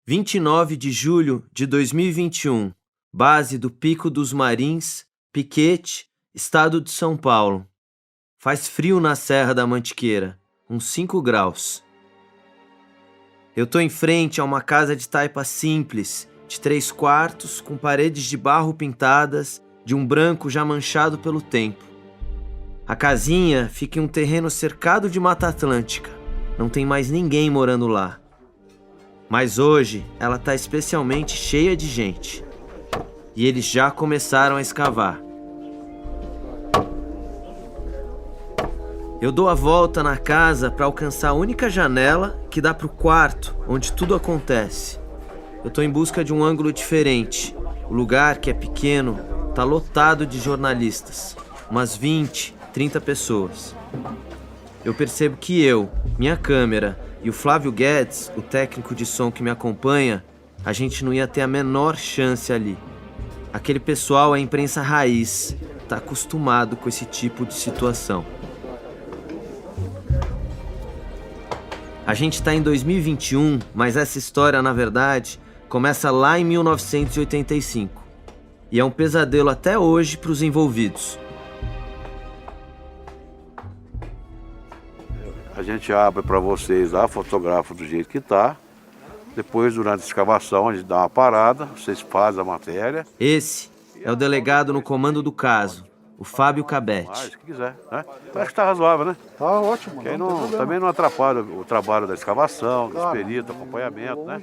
29 de julho de 2021, base do Pico dos Marins, Piquete, estado de São Paulo. Faz frio na Serra da Mantiqueira, uns 5 graus. Eu tô em frente a uma casa de taipa simples, de 3 quartos, com paredes de barro pintadas, de um branco já manchado pelo tempo. A casinha fica em um terreno cercado de Mata Atlântica. Não tem mais ninguém morando lá. Mas hoje ela tá especialmente cheia de gente. E eles já começaram a escavar. Eu dou a volta na casa para alcançar a única janela que dá pro quarto onde tudo acontece. Eu tô em busca de um ângulo diferente. O lugar, que é pequeno, tá lotado de jornalistas. Umas 20, 30 pessoas. Eu percebo que eu, minha câmera e o Flávio Guedes, o técnico de som que me acompanha, a gente não ia ter a menor chance ali. Aquele pessoal é imprensa raiz, tá acostumado com esse tipo de situação. A gente tá em 2021, mas essa história, na verdade, começa lá em 1985. E é um pesadelo até hoje para os envolvidos. A gente abre para vocês lá, fotografa do jeito que tá. Depois, durante a escavação, a gente dá uma parada, vocês fazem a matéria. Esse é o delegado no comando do caso, o Fábio Cabete. Se quiser, né? Acho que tá razoável, né? Tá ótimo. Que também não atrapalha o trabalho da escavação, dos peritos, acompanhamento, né?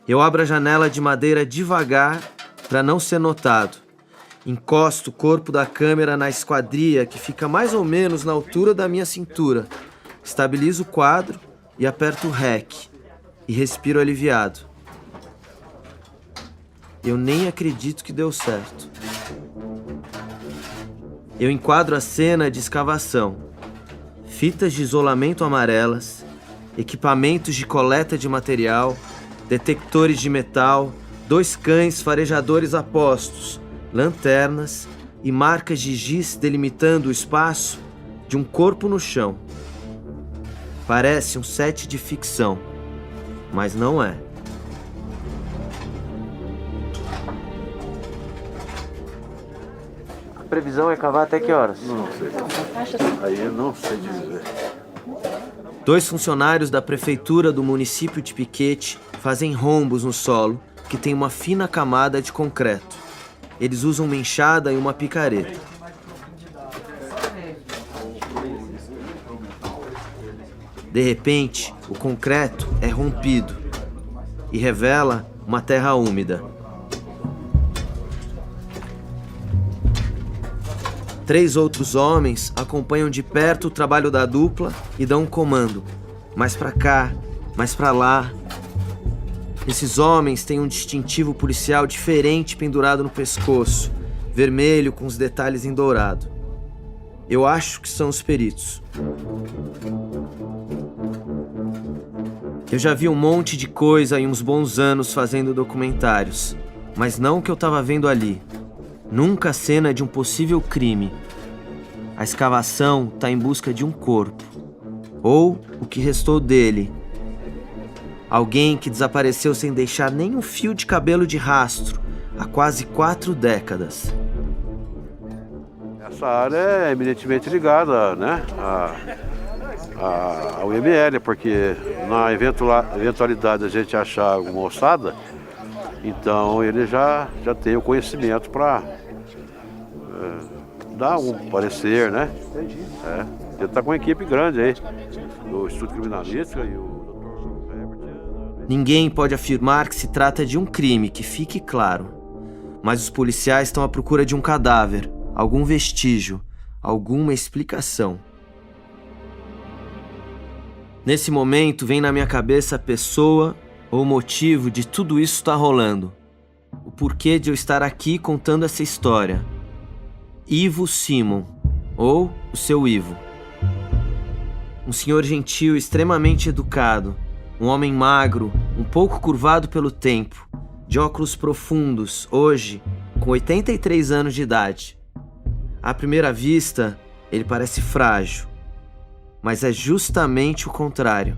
Eu abro a janela de madeira devagar para não ser notado. Encosto o corpo da câmera na esquadria que fica mais ou menos na altura da minha cintura. Estabilizo o quadro e aperto o REC. E respiro aliviado. Eu nem acredito que deu certo. Eu enquadro a cena de escavação. Fitas de isolamento amarelas, equipamentos de coleta de material, detectores de metal, 2 cães farejadores a postos, lanternas e marcas de giz delimitando o espaço de um corpo no chão. Parece um set de ficção, mas não é. A previsão é cavar até que horas? Não sei. Aí eu não sei dizer. 2 funcionários da prefeitura do município de Piquete fazem rombos no solo que tem uma fina camada de concreto. Eles usam uma enxada e uma picareta. De repente, o concreto é rompido e revela uma terra úmida. 3 outros homens acompanham de perto o trabalho da dupla e dão um comando. Mais pra cá, mais pra lá. Esses homens têm um distintivo policial diferente pendurado no pescoço, vermelho com os detalhes em dourado. Eu acho que são os peritos. Eu já vi um monte de coisa em uns bons anos fazendo documentários, mas não o que eu tava vendo ali. Nunca a cena de um possível crime. A escavação tá em busca de um corpo, ou o que restou dele. Alguém que desapareceu sem deixar nem um fio de cabelo de rastro há quase 4 décadas. Essa área é eminentemente ligada, né, ao IML, porque na eventualidade a gente achar alguma ossada, então ele já tem o conhecimento para dar um parecer, né? Entendi. Ele está com uma equipe grande aí, do Instituto Criminalística e o Ninguém pode afirmar que se trata de um crime, que fique claro. Mas os policiais estão à procura de um cadáver, algum vestígio, alguma explicação. Nesse momento vem na minha cabeça a pessoa ou motivo de tudo isso estar rolando. O porquê de eu estar aqui contando essa história. Ivo Simon, ou o seu Ivo. Um senhor gentil, extremamente educado. Um homem magro, um pouco curvado pelo tempo, de óculos profundos, hoje, com 83 anos de idade. À primeira vista, ele parece frágil, mas é justamente o contrário.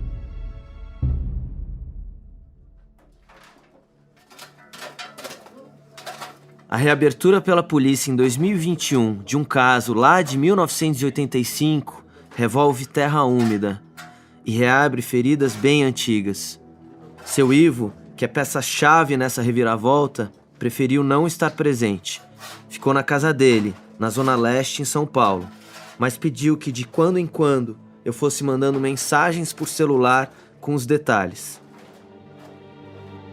A reabertura pela polícia em 2021 de um caso lá de 1985 revolve terra úmida e reabre feridas bem antigas. Seu Ivo, que é peça-chave nessa reviravolta, preferiu não estar presente. Ficou na casa dele, na Zona Leste, em São Paulo, mas pediu que de quando em quando eu fosse mandando mensagens por celular com os detalhes.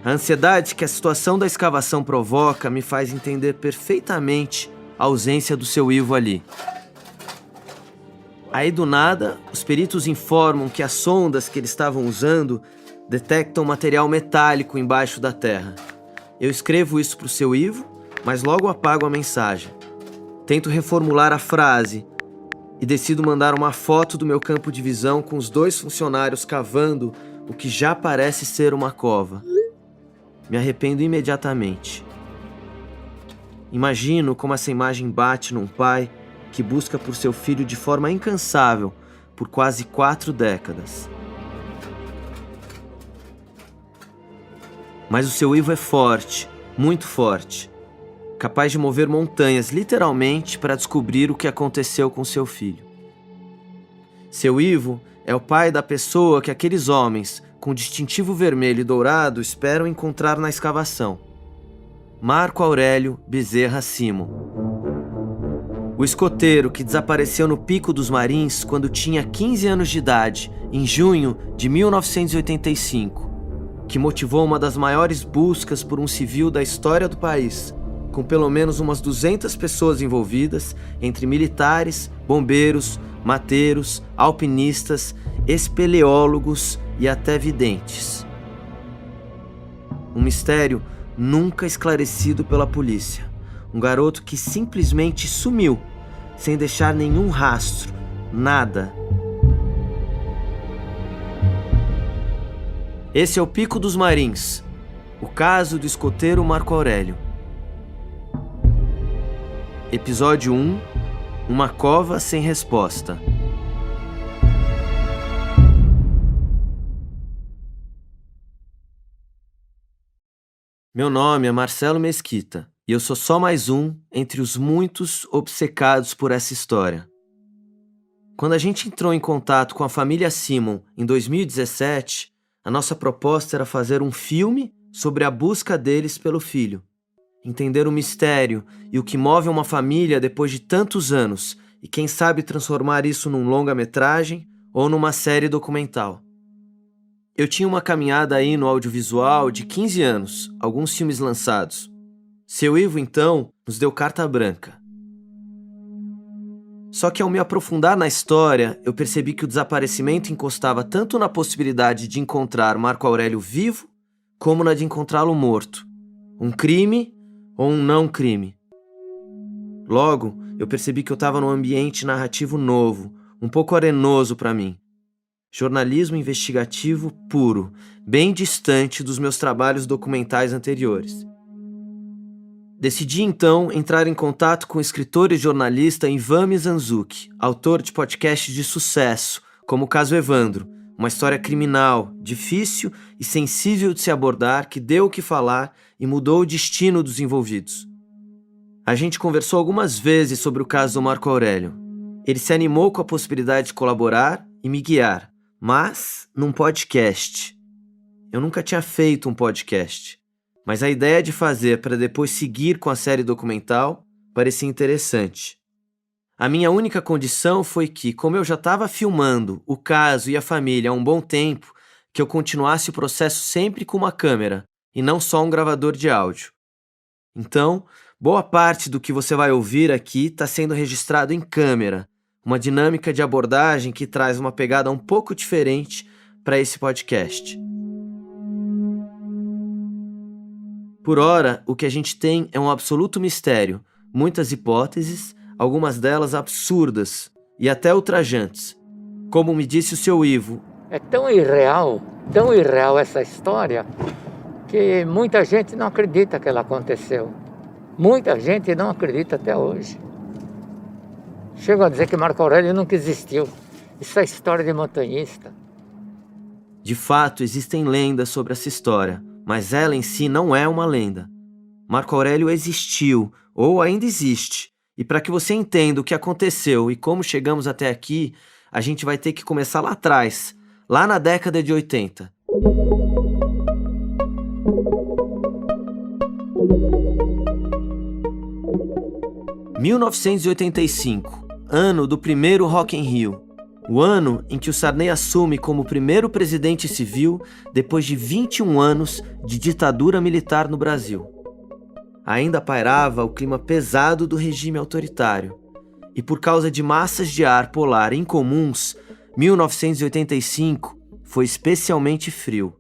A ansiedade que a situação da escavação provoca me faz entender perfeitamente a ausência do seu Ivo ali. Aí do nada, os peritos informam que as sondas que eles estavam usando detectam material metálico embaixo da terra. Eu escrevo isso para o seu Ivo, mas logo apago a mensagem. Tento reformular a frase e decido mandar uma foto do meu campo de visão com os 2 funcionários cavando o que já parece ser uma cova. Me arrependo imediatamente. Imagino como essa imagem bate num pai que busca por seu filho de forma incansável por quase 4 décadas. Mas o seu Ivo é forte, muito forte, capaz de mover montanhas literalmente para descobrir o que aconteceu com seu filho. Seu Ivo é o pai da pessoa que aqueles homens, com distintivo vermelho e dourado, esperam encontrar na escavação. Marco Aurélio Bezerra Simon. O escoteiro que desapareceu no Pico dos Marins quando tinha 15 anos de idade, em junho de 1985, que motivou uma das maiores buscas por um civil da história do país, com pelo menos umas 200 pessoas envolvidas, entre militares, bombeiros, mateiros, alpinistas, espeleólogos e até videntes. Um mistério nunca esclarecido pela polícia. Um garoto que simplesmente sumiu, sem deixar nenhum rastro, nada. Esse é o Pico dos Marins, o caso do escoteiro Marco Aurélio. Episódio 1, uma cova sem resposta. Meu nome é Marcelo Mesquita e eu sou só mais um entre os muitos obcecados por essa história. Quando a gente entrou em contato com a família Simon em 2017, a nossa proposta era fazer um filme sobre a busca deles pelo filho. Entender o mistério e o que move uma família depois de tantos anos e quem sabe transformar isso num longa-metragem ou numa série documental. Eu tinha uma caminhada aí no audiovisual de 15 anos, alguns filmes lançados. Seu Ivo, então, nos deu carta branca. Só que ao me aprofundar na história, eu percebi que o desaparecimento encostava tanto na possibilidade de encontrar Marco Aurélio vivo, como na de encontrá-lo morto. Um crime ou um não crime. Logo, eu percebi que eu estava num ambiente narrativo novo, um pouco arenoso para mim. Jornalismo investigativo puro, bem distante dos meus trabalhos documentais anteriores. Decidi então entrar em contato com o escritor e jornalista Ivan Mizanzuki, autor de podcasts de sucesso, como o caso Evandro, uma história criminal, difícil e sensível de se abordar, que deu o que falar e mudou o destino dos envolvidos. A gente conversou algumas vezes sobre o caso do Marco Aurélio. Ele se animou com a possibilidade de colaborar e me guiar, mas num podcast. Eu nunca tinha feito um podcast, mas a ideia de fazer para depois seguir com a série documental parecia interessante. A minha única condição foi que, como eu já estava filmando o caso e a família há um bom tempo, que eu continuasse o processo sempre com uma câmera e não só um gravador de áudio. Então, boa parte do que você vai ouvir aqui está sendo registrado em câmera, uma dinâmica de abordagem que traz uma pegada um pouco diferente para esse podcast. Por hora, o que a gente tem é um absoluto mistério, muitas hipóteses, algumas delas absurdas e até ultrajantes. Como me disse o seu Ivo, é tão irreal essa história, que muita gente não acredita que ela aconteceu. Muita gente não acredita até hoje. Chegam a dizer que Marco Aurélio nunca existiu. Isso é história de montanhista. De fato, existem lendas sobre essa história, mas ela em si não é uma lenda. Marco Aurélio existiu, ou ainda existe. E para que você entenda o que aconteceu e como chegamos até aqui, a gente vai ter que começar lá atrás, lá na década de 80. – 1985, ano do primeiro Rock in Rio. O ano em que o Sarney assume como primeiro presidente civil depois de 21 anos de ditadura militar no Brasil. Ainda pairava o clima pesado do regime autoritário. E por causa de massas de ar polar incomuns, 1985 foi especialmente frio.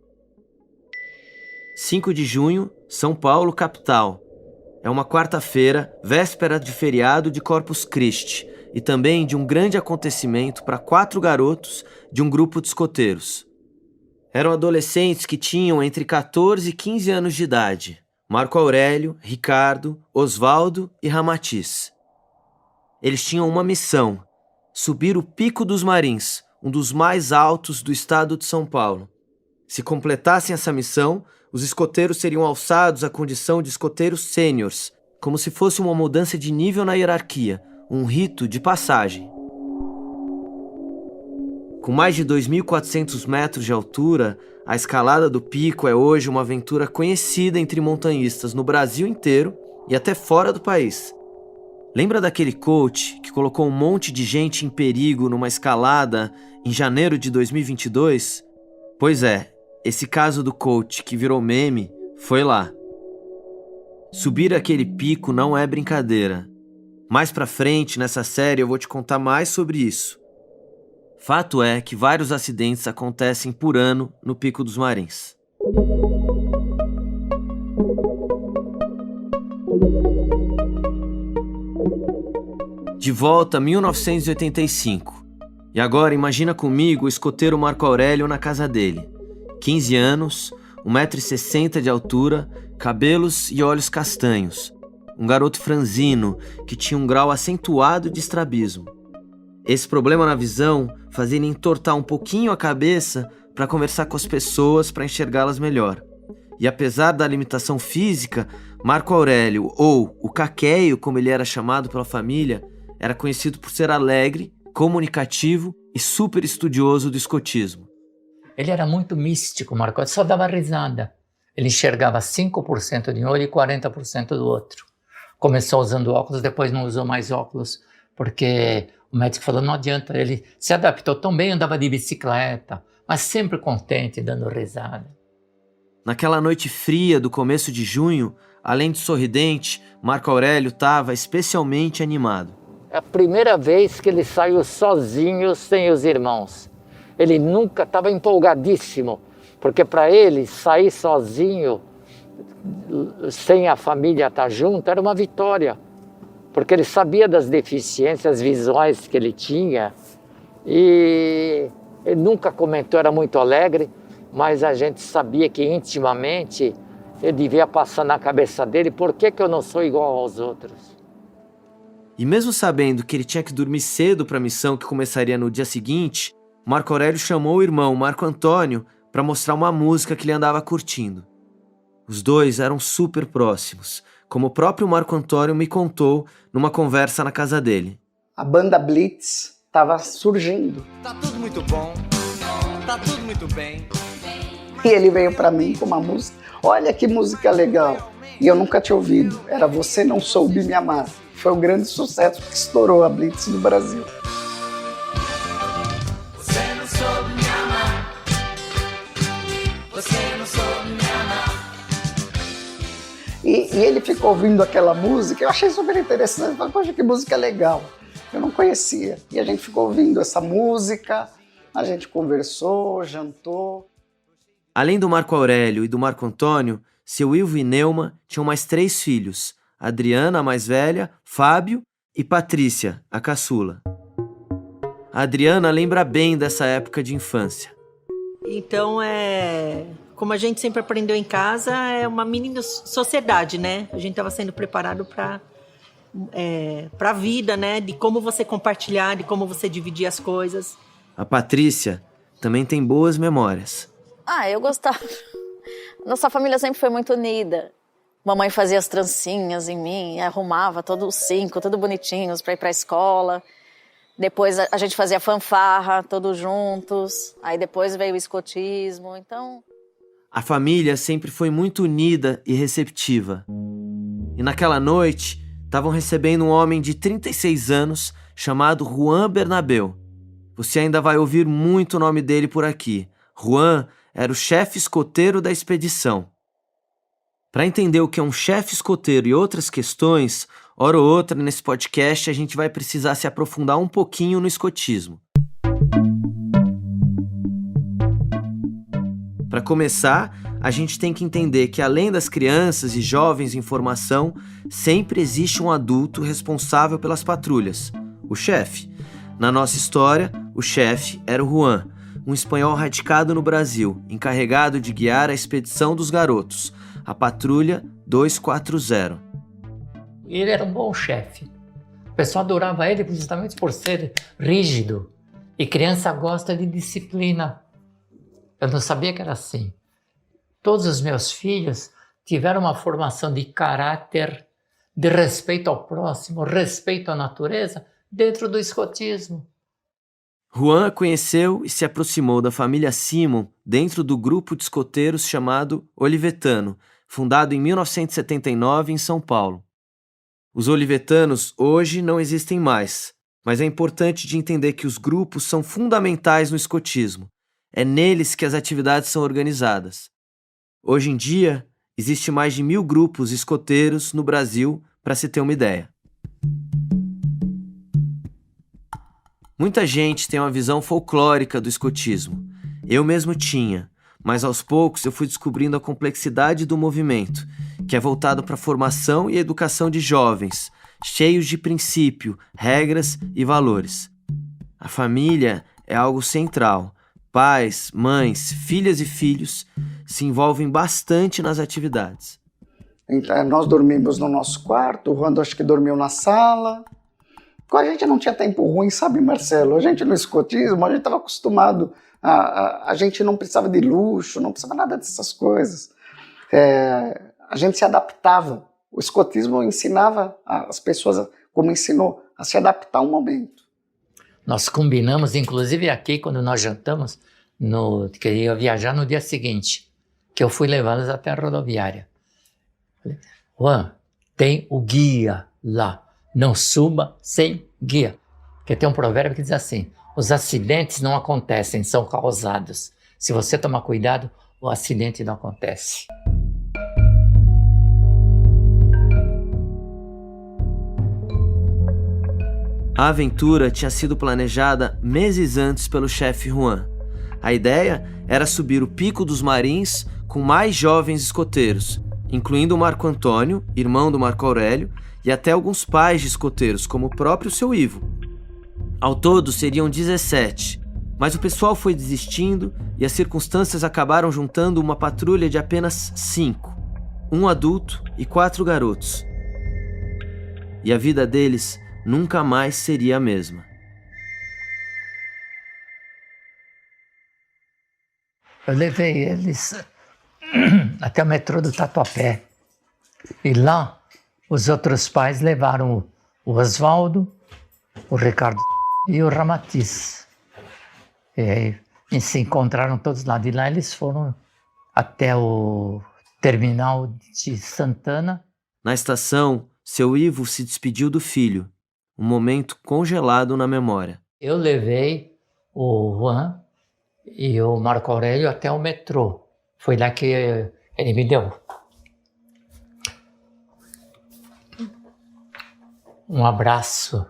5 de junho, São Paulo, capital. É uma quarta-feira, véspera de feriado de Corpus Christi, e também de um grande acontecimento para 4 garotos de um grupo de escoteiros. Eram adolescentes que tinham entre 14 e 15 anos de idade. Marco Aurélio, Ricardo, Osvaldo e Ramatiz. Eles tinham uma missão: subir o Pico dos Marins, um dos mais altos do estado de São Paulo. Se completassem essa missão, os escoteiros seriam alçados à condição de escoteiros sêniors, como se fosse uma mudança de nível na hierarquia, um rito de passagem. Com mais de 2.400 metros de altura, a escalada do pico é hoje uma aventura conhecida entre montanhistas no Brasil inteiro e até fora do país. Lembra daquele coach que colocou um monte de gente em perigo numa escalada em janeiro de 2022? Pois é, esse caso do coach que virou meme foi lá. Subir aquele pico não é brincadeira. Mais pra frente, nessa série, eu vou te contar mais sobre isso. Fato é que vários acidentes acontecem por ano no Pico dos Marins. De volta a 1985. E agora imagina comigo o escoteiro Marco Aurélio na casa dele. 15 anos, 1,60 m de altura, cabelos e olhos castanhos. Um garoto franzino que tinha um grau acentuado de estrabismo. Esse problema na visão fazia ele entortar um pouquinho a cabeça para conversar com as pessoas para enxergá-las melhor. E apesar da limitação física, Marco Aurélio, ou o Caqueio, como ele era chamado pela família, era conhecido por ser alegre, comunicativo e super estudioso do escotismo. Ele era muito místico, Marco, ele só dava risada. Ele enxergava 5% de um olho e 40% do outro. Começou usando óculos, depois não usou mais óculos, porque o médico falou, não adianta, ele se adaptou tão bem, andava de bicicleta, mas sempre contente, dando risada. Naquela noite fria do começo de junho, além de sorridente, Marco Aurélio estava especialmente animado. É a primeira vez que ele saiu sozinho, sem os irmãos. Ele nunca estava empolgadíssimo, porque para ele sair sozinho, sem a família estar junto, era uma vitória. Porque ele sabia das deficiências visuais que ele tinha e ele nunca comentou, era muito alegre, mas a gente sabia que intimamente ele devia passar na cabeça dele, por que eu não sou igual aos outros? E mesmo sabendo que ele tinha que dormir cedo para a missão que começaria no dia seguinte, Marco Aurélio chamou o irmão Marco Antônio para mostrar uma música que ele andava curtindo. Os dois eram super próximos, como o próprio Marco Antônio me contou numa conversa na casa dele. A banda Blitz estava surgindo. Tá tudo muito bom, tá tudo muito bem. E ele veio para mim com uma música. Olha que música legal. E eu nunca tinha ouvido. Era Você Não Soube Me Amar. Foi um grande sucesso que estourou a Blitz no Brasil. Você não soube me amar. Você não soube me amar. E ele ficou ouvindo aquela música. Eu achei super interessante. Eu falei, poxa, que música legal. Eu não conhecia. E a gente ficou ouvindo essa música. A gente conversou, jantou. Além do Marco Aurélio e do Marco Antônio, seu Ilvo e Neuma tinham mais 3 filhos. Adriana, a mais velha, Fábio e Patrícia, a caçula. A Adriana lembra bem dessa época de infância. Então, como a gente sempre aprendeu em casa, é uma mini sociedade, né? A gente estava sendo preparado para a vida, né? De como você compartilhar, de como você dividir as coisas. A Patrícia também tem boas memórias. Eu gostava. Nossa família sempre foi muito unida. Mamãe fazia as trancinhas em mim, arrumava todos os 5, tudo bonitinhos para ir para a escola. Depois a gente fazia fanfarra, todos juntos. Aí depois veio o escotismo, então... A família sempre foi muito unida e receptiva. E naquela noite, estavam recebendo um homem de 36 anos chamado Juan Bernabeu. Você ainda vai ouvir muito o nome dele por aqui. Juan era o chefe escoteiro da expedição. Para entender o que é um chefe escoteiro e outras questões, hora ou outra nesse podcast a gente vai precisar se aprofundar um pouquinho no escotismo. Para começar, a gente tem que entender que além das crianças e jovens em formação, sempre existe um adulto responsável pelas patrulhas, o chefe. Na nossa história, o chefe era o Juan, um espanhol radicado no Brasil, encarregado de guiar a expedição dos garotos, a Patrulha 240. Ele era um bom chefe. O pessoal adorava ele justamente por ser rígido. E criança gosta de disciplina. Eu não sabia que era assim. Todos os meus filhos tiveram uma formação de caráter, de respeito ao próximo, respeito à natureza, dentro do escotismo. Juan conheceu e se aproximou da família Simon dentro do grupo de escoteiros chamado Olivetano, fundado em 1979 em São Paulo. Os olivetanos hoje não existem mais, mas é importante de entender que os grupos são fundamentais no escotismo. É neles que as atividades são organizadas. Hoje em dia, existe mais de 1.000 grupos escoteiros no Brasil, para se ter uma ideia. Muita gente tem uma visão folclórica do escotismo. Eu mesmo tinha, mas aos poucos eu fui descobrindo a complexidade do movimento, que é voltado para a formação e educação de jovens, cheios de princípio, regras e valores. A família é algo central. Pais, mães, filhas e filhos se envolvem bastante nas atividades. Então, nós dormimos no nosso quarto, o Rando acho que dormiu na sala. A gente não tinha tempo ruim, sabe, Marcelo? A gente no escotismo, a gente estava acostumado, a gente não precisava de luxo, não precisava nada dessas coisas. A gente se adaptava. O escotismo ensinava as pessoas, como ensinou, a se adaptar ao momento. Nós combinamos, inclusive aqui, quando nós jantamos, que eu ia viajar no dia seguinte, que eu fui levá-los até a rodoviária. Falei, Juan, tem o guia lá, não suba sem guia. Porque tem um provérbio que diz assim, os acidentes não acontecem, são causados. Se você tomar cuidado, o acidente não acontece. A aventura tinha sido planejada meses antes pelo chefe Juan. A ideia era subir o Pico dos Marins com mais jovens escoteiros, incluindo o Marco Antônio, irmão do Marco Aurélio, e até alguns pais de escoteiros, como o próprio seu Ivo. Ao todo seriam 17, mas o pessoal foi desistindo e as circunstâncias acabaram juntando uma patrulha de apenas 5, um adulto e 4 garotos. E a vida deles nunca mais seria a mesma. Eu levei eles até o metrô do Tatuapé. E lá, os outros pais levaram o Oswaldo, o Ricardo e o Ramatiz. E aí, se encontraram todos lá. De lá, eles foram até o terminal de Santana. Na estação, seu Ivo se despediu do filho. Um momento congelado na memória. Eu levei o Juan e o Marco Aurélio até o metrô. Foi lá que ele me deu um abraço.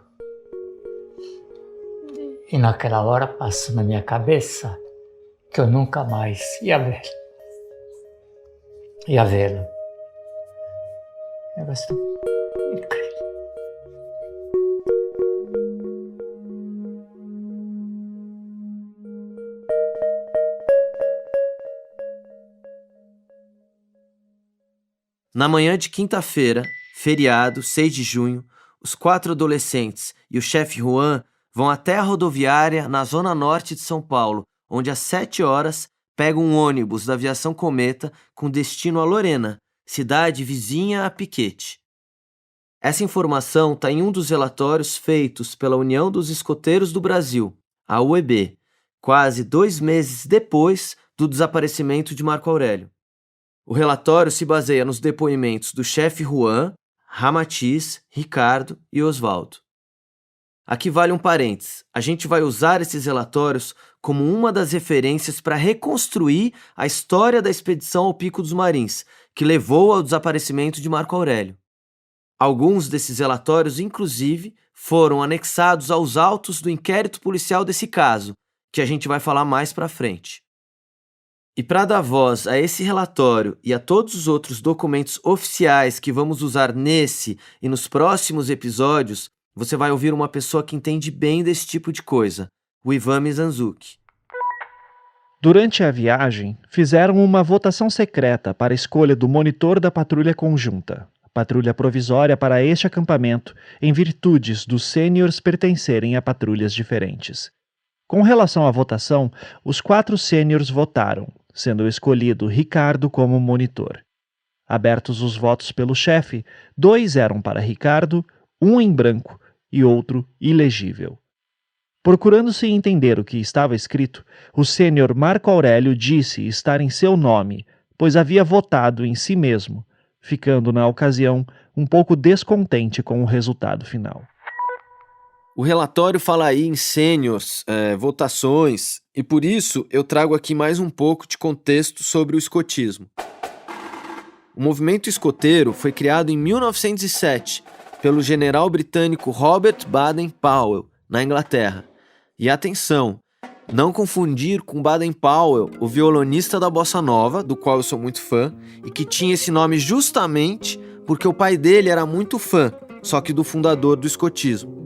E naquela hora passou na minha cabeça que eu nunca mais ia vê-lo. Eu estou incrível. Na manhã de quinta-feira, feriado, 6 de junho, os 4 adolescentes e o chefe Juan vão até a rodoviária na zona norte de São Paulo, onde às 7 horas pegam um ônibus da aviação Cometa com destino a Lorena, cidade vizinha a Piquete. Essa informação está em um dos relatórios feitos pela União dos Escoteiros do Brasil, a UEB, quase 2 meses depois do desaparecimento de Marco Aurélio. O relatório se baseia nos depoimentos do chefe Juan, Ramatiz, Ricardo e Oswaldo. Aqui vale um parênteses. A gente vai usar esses relatórios como uma das referências para reconstruir a história da expedição ao Pico dos Marins, que levou ao desaparecimento de Marco Aurélio. Alguns desses relatórios, inclusive, foram anexados aos autos do inquérito policial desse caso, que a gente vai falar mais para frente. E para dar voz a esse relatório e a todos os outros documentos oficiais que vamos usar nesse e nos próximos episódios, você vai ouvir uma pessoa que entende bem desse tipo de coisa, o Ivan Mizanzuki. Durante a viagem, fizeram uma votação secreta para a escolha do monitor da patrulha conjunta, a patrulha provisória para este acampamento, em virtude dos sêniores pertencerem a patrulhas diferentes. Com relação à votação, os 4 sêniores votaram, sendo escolhido Ricardo como monitor. Abertos os votos pelo chefe, 2 eram para Ricardo, 1 em branco e outro ilegível. Procurando-se entender o que estava escrito, o sênior Marco Aurélio disse estar em seu nome, pois havia votado em si mesmo, ficando, na ocasião, um pouco descontente com o resultado final. O relatório fala aí em sêniors, votações, e por isso eu trago aqui mais um pouco de contexto sobre o escotismo. O movimento escoteiro foi criado em 1907 pelo general britânico Robert Baden-Powell, na Inglaterra. E atenção, não confundir com Baden-Powell, o violonista da Bossa Nova, do qual eu sou muito fã, e que tinha esse nome justamente porque o pai dele era muito fã, só que do fundador do escotismo.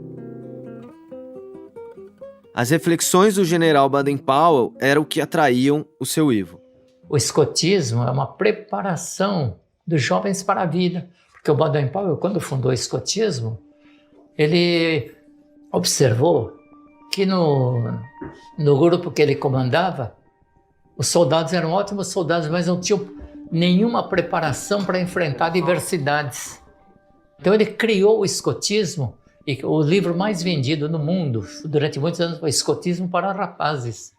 As reflexões do general Baden-Powell eram o que atraíam o seu Ivo. O escotismo é uma preparação dos jovens para a vida. Porque o Baden-Powell, quando fundou o escotismo, ele observou que no grupo que ele comandava, os soldados eram ótimos soldados, mas não tinham nenhuma preparação para enfrentar adversidades. Então ele criou o escotismo, e o livro mais vendido no mundo durante muitos anos foi Escotismo para Rapazes.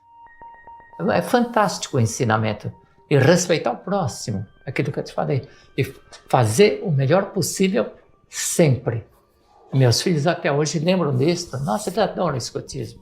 É fantástico o ensinamento. E respeitar o próximo, aquilo que eu te falei. E fazer o melhor possível sempre. Meus filhos até hoje lembram disso. Nossa, eles adoram o escotismo.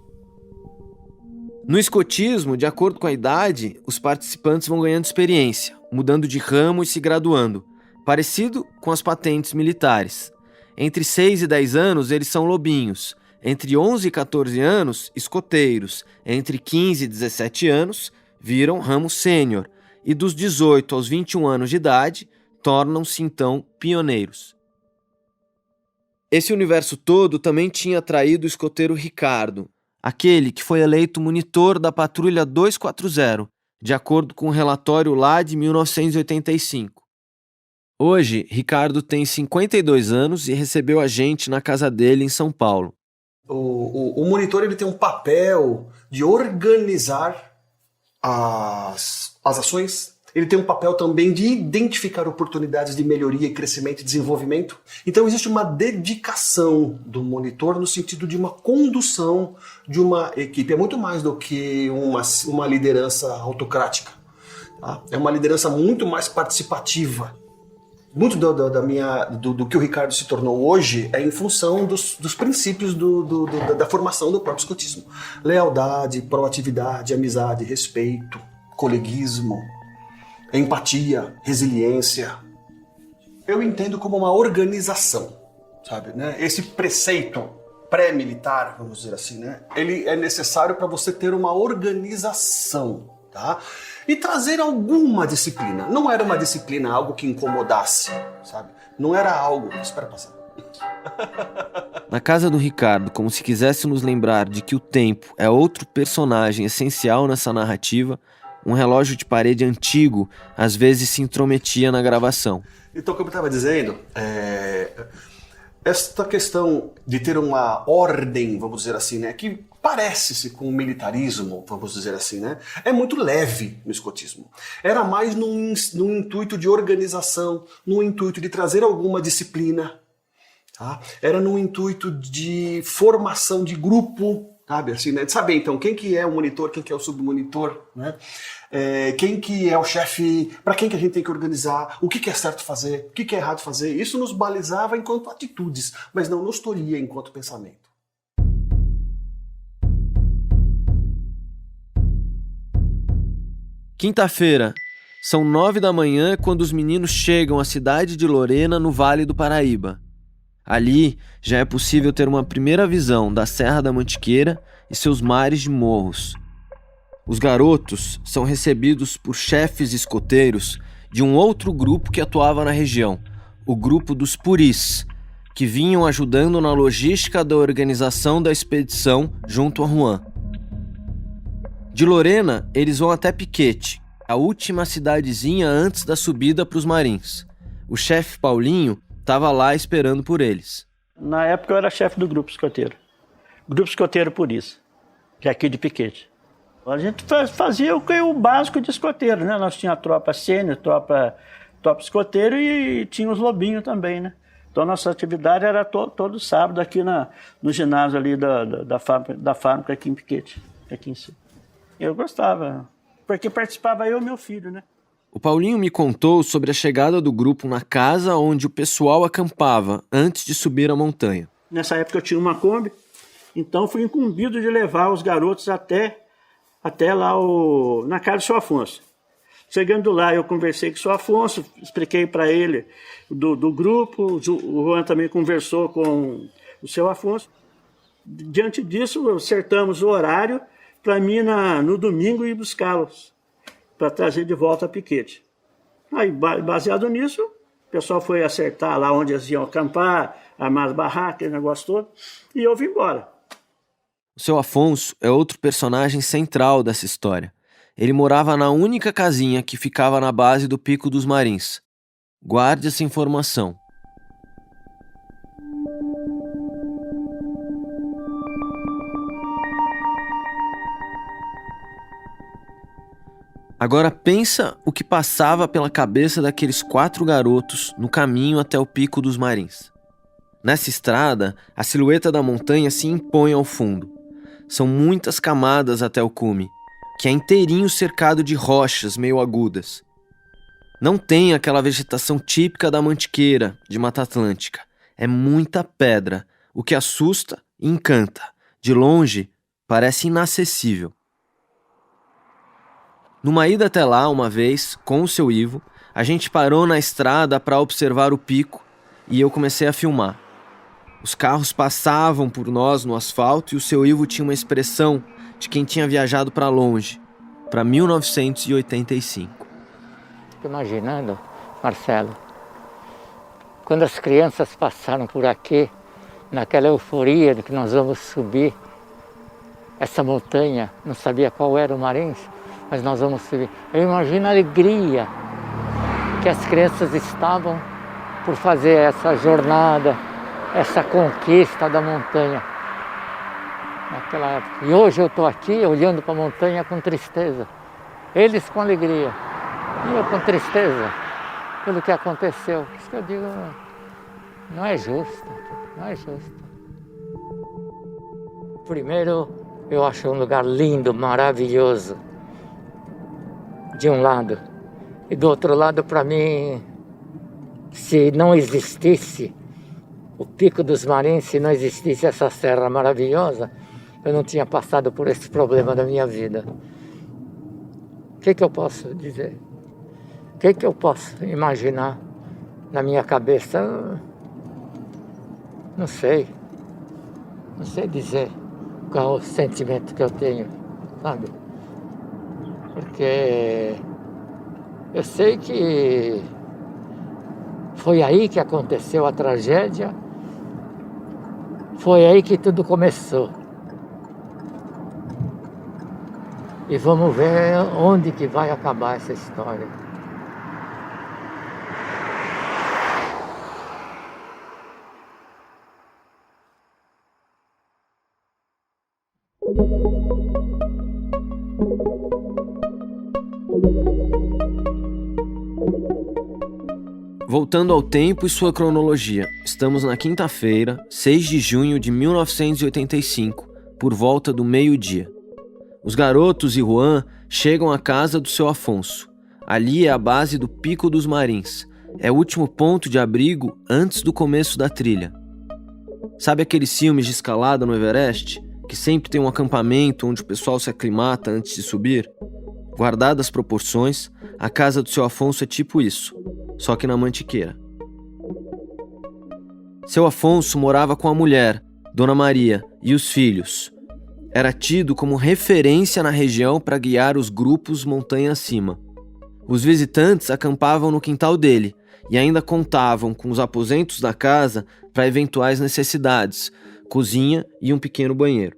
No escotismo, de acordo com a idade, os participantes vão ganhando experiência, mudando de ramo e se graduando, parecido com as patentes militares. Entre 6 e 10 anos, eles são lobinhos. Entre 11 e 14 anos, escoteiros. Entre 15 e 17 anos, viram ramo sênior. E dos 18 aos 21 anos de idade, tornam-se então pioneiros. Esse universo todo também tinha atraído o escoteiro Ricardo, aquele que foi eleito monitor da Patrulha 240, de acordo com o relatório lá de 1985. Hoje, Ricardo tem 52 anos e recebeu a gente na casa dele em São Paulo. O monitor ele tem um papel de organizar as ações. Ele tem um papel também de identificar oportunidades de melhoria, crescimento e desenvolvimento. Então existe uma dedicação do monitor no sentido de uma condução de uma equipe. É muito mais do que uma liderança autocrática. Tá? É uma liderança muito mais participativa. Muito do que o Ricardo se tornou hoje é em função dos princípios da formação do próprio escotismo. Lealdade, proatividade, amizade, respeito, coleguismo, empatia, resiliência. Eu entendo como uma organização, sabe, né? Esse preceito pré-militar, vamos dizer assim, né? Ele é necessário para você ter uma organização, tá? E trazer alguma disciplina. Não era uma disciplina, algo que incomodasse, sabe? Não era algo... Espera passar. Na casa do Ricardo, como se quisesse nos lembrar de que o tempo é outro personagem essencial nessa narrativa, um relógio de parede antigo às vezes se intrometia na gravação. Então, como eu estava dizendo, Esta questão de ter uma ordem, vamos dizer assim, né, que parece-se com o militarismo, vamos dizer assim, né, é muito leve no escotismo. Era mais num intuito de organização, num intuito de trazer alguma disciplina, tá? Era num intuito de formação de grupo, sabe, assim, né, de saber então quem que é o monitor, quem que é o submonitor, né? Quem que é o chefe, para quem que a gente tem que organizar, o que que é certo fazer, o que que é errado fazer. Isso nos balizava enquanto atitudes, mas não nos tolia enquanto pensamento. Quinta-feira, são 9 da manhã quando os meninos chegam à cidade de Lorena, no Vale do Paraíba. Ali, já é possível ter uma primeira visão da Serra da Mantiqueira e seus mares de morros. Os garotos são recebidos por chefes escoteiros de um outro grupo que atuava na região, o grupo dos Puris, que vinham ajudando na logística da organização da expedição junto a Juan. De Lorena, eles vão até Piquete, a última cidadezinha antes da subida para os Marins. O chefe Paulinho estava lá esperando por eles. Na época eu era chefe do grupo escoteiro. Grupo escoteiro Puris, que é aqui de Piquete. A gente fazia o básico de escoteiro, né? Nós tínhamos a tropa sênior, tropa escoteiro e tinha os lobinhos também, né? Então nossa atividade era todo sábado aqui no ginásio ali da fábrica aqui em Piquete, aqui em cima. Eu gostava, porque participava eu e meu filho, né? O Paulinho me contou sobre a chegada do grupo na casa onde o pessoal acampava antes de subir a montanha. Nessa época eu tinha uma Kombi, então fui incumbido de levar os garotos até lá na casa do seu Afonso. Chegando lá, eu conversei com o seu Afonso, expliquei para ele do grupo, o Juan também conversou com o seu Afonso. Diante disso, acertamos o horário para mim no domingo ir buscá-los, para trazer de volta a Piquete. Aí, baseado nisso, o pessoal foi acertar lá onde eles iam acampar, armar as barracas, aquele negócio todo, e eu vim embora. O seu Afonso é outro personagem central dessa história. Ele morava na única casinha que ficava na base do Pico dos Marins. Guarde essa informação. Agora pensa o que passava pela cabeça daqueles 4 garotos no caminho até o Pico dos Marins. Nessa estrada, a silhueta da montanha se impõe ao fundo. São muitas camadas até o cume, que é inteirinho cercado de rochas meio agudas. Não tem aquela vegetação típica da Mantiqueira, de Mata Atlântica. É muita pedra, o que assusta e encanta. De longe, parece inacessível. Numa ida até lá, uma vez, com o seu Ivo, a gente parou na estrada para observar o pico e eu comecei a filmar. Os carros passavam por nós no asfalto e o seu Ivo tinha uma expressão de quem tinha viajado para longe, para 1985. Fico imaginando, Marcelo, quando as crianças passaram por aqui, naquela euforia de que nós vamos subir essa montanha, não sabia qual era o Marins, mas nós vamos subir. Eu imagino a alegria que as crianças estavam por fazer essa jornada, essa conquista da montanha naquela época. E hoje eu estou aqui olhando para a montanha com tristeza. Eles com alegria e eu com tristeza pelo que aconteceu. Por isso que eu digo, não é justo, não é justo. Primeiro, eu acho um lugar lindo, maravilhoso, de um lado. E do outro lado, para mim, se não existisse o Pico dos Marins, se não existisse essa serra maravilhosa, eu não tinha passado por esse problema da minha vida. O que eu posso dizer? O que eu posso imaginar na minha cabeça? Não sei. Não sei dizer qual o sentimento que eu tenho, sabe? Porque eu sei que foi aí que aconteceu a tragédia, foi aí que tudo começou. E vamos ver onde que vai acabar essa história. Voltando ao tempo e sua cronologia, estamos na quinta-feira, 6 de junho de 1985, por volta do meio-dia. Os garotos e Juan chegam à casa do seu Afonso. Ali é a base do Pico dos Marins. É o último ponto de abrigo antes do começo da trilha. Sabe aqueles filmes de escalada no Everest? Que sempre tem um acampamento onde o pessoal se aclimata antes de subir? Guardadas as proporções, a casa do seu Afonso é tipo isso, só que na Mantiqueira. Seu Afonso morava com a mulher, Dona Maria, e os filhos. Era tido como referência na região para guiar os grupos montanha acima. Os visitantes acampavam no quintal dele e ainda contavam com os aposentos da casa para eventuais necessidades, cozinha e um pequeno banheiro.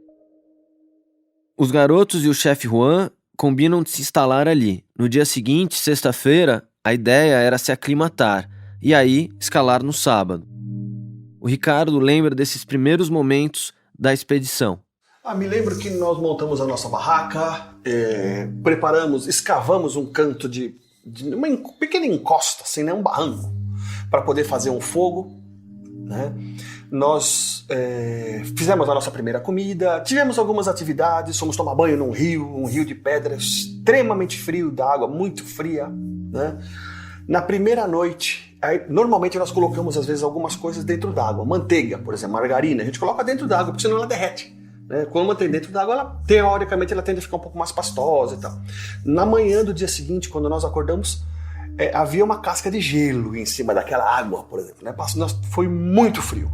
Os garotos e o chefe Juan combinam de se instalar ali. No dia seguinte, sexta-feira, a ideia era se aclimatar e aí escalar no sábado. O Ricardo lembra desses primeiros momentos da expedição. Me lembro que nós montamos a nossa barraca, escavamos um canto de uma pequena encosta, assim, né, um barranco, para poder fazer um fogo, né? Nós fizemos a nossa primeira comida, tivemos algumas atividades, fomos tomar banho num rio de pedra extremamente frio, da água muito fria, né? Na primeira noite, normalmente nós colocamos às vezes algumas coisas dentro d'água, manteiga, por exemplo, margarina, a gente coloca dentro d'água, porque senão ela derrete. Quando mantém dentro d'água, teoricamente ela tende a ficar um pouco mais pastosa e tal. Na manhã do dia seguinte, quando nós acordamos, havia uma casca de gelo em cima daquela água, por exemplo, né? Foi muito frio.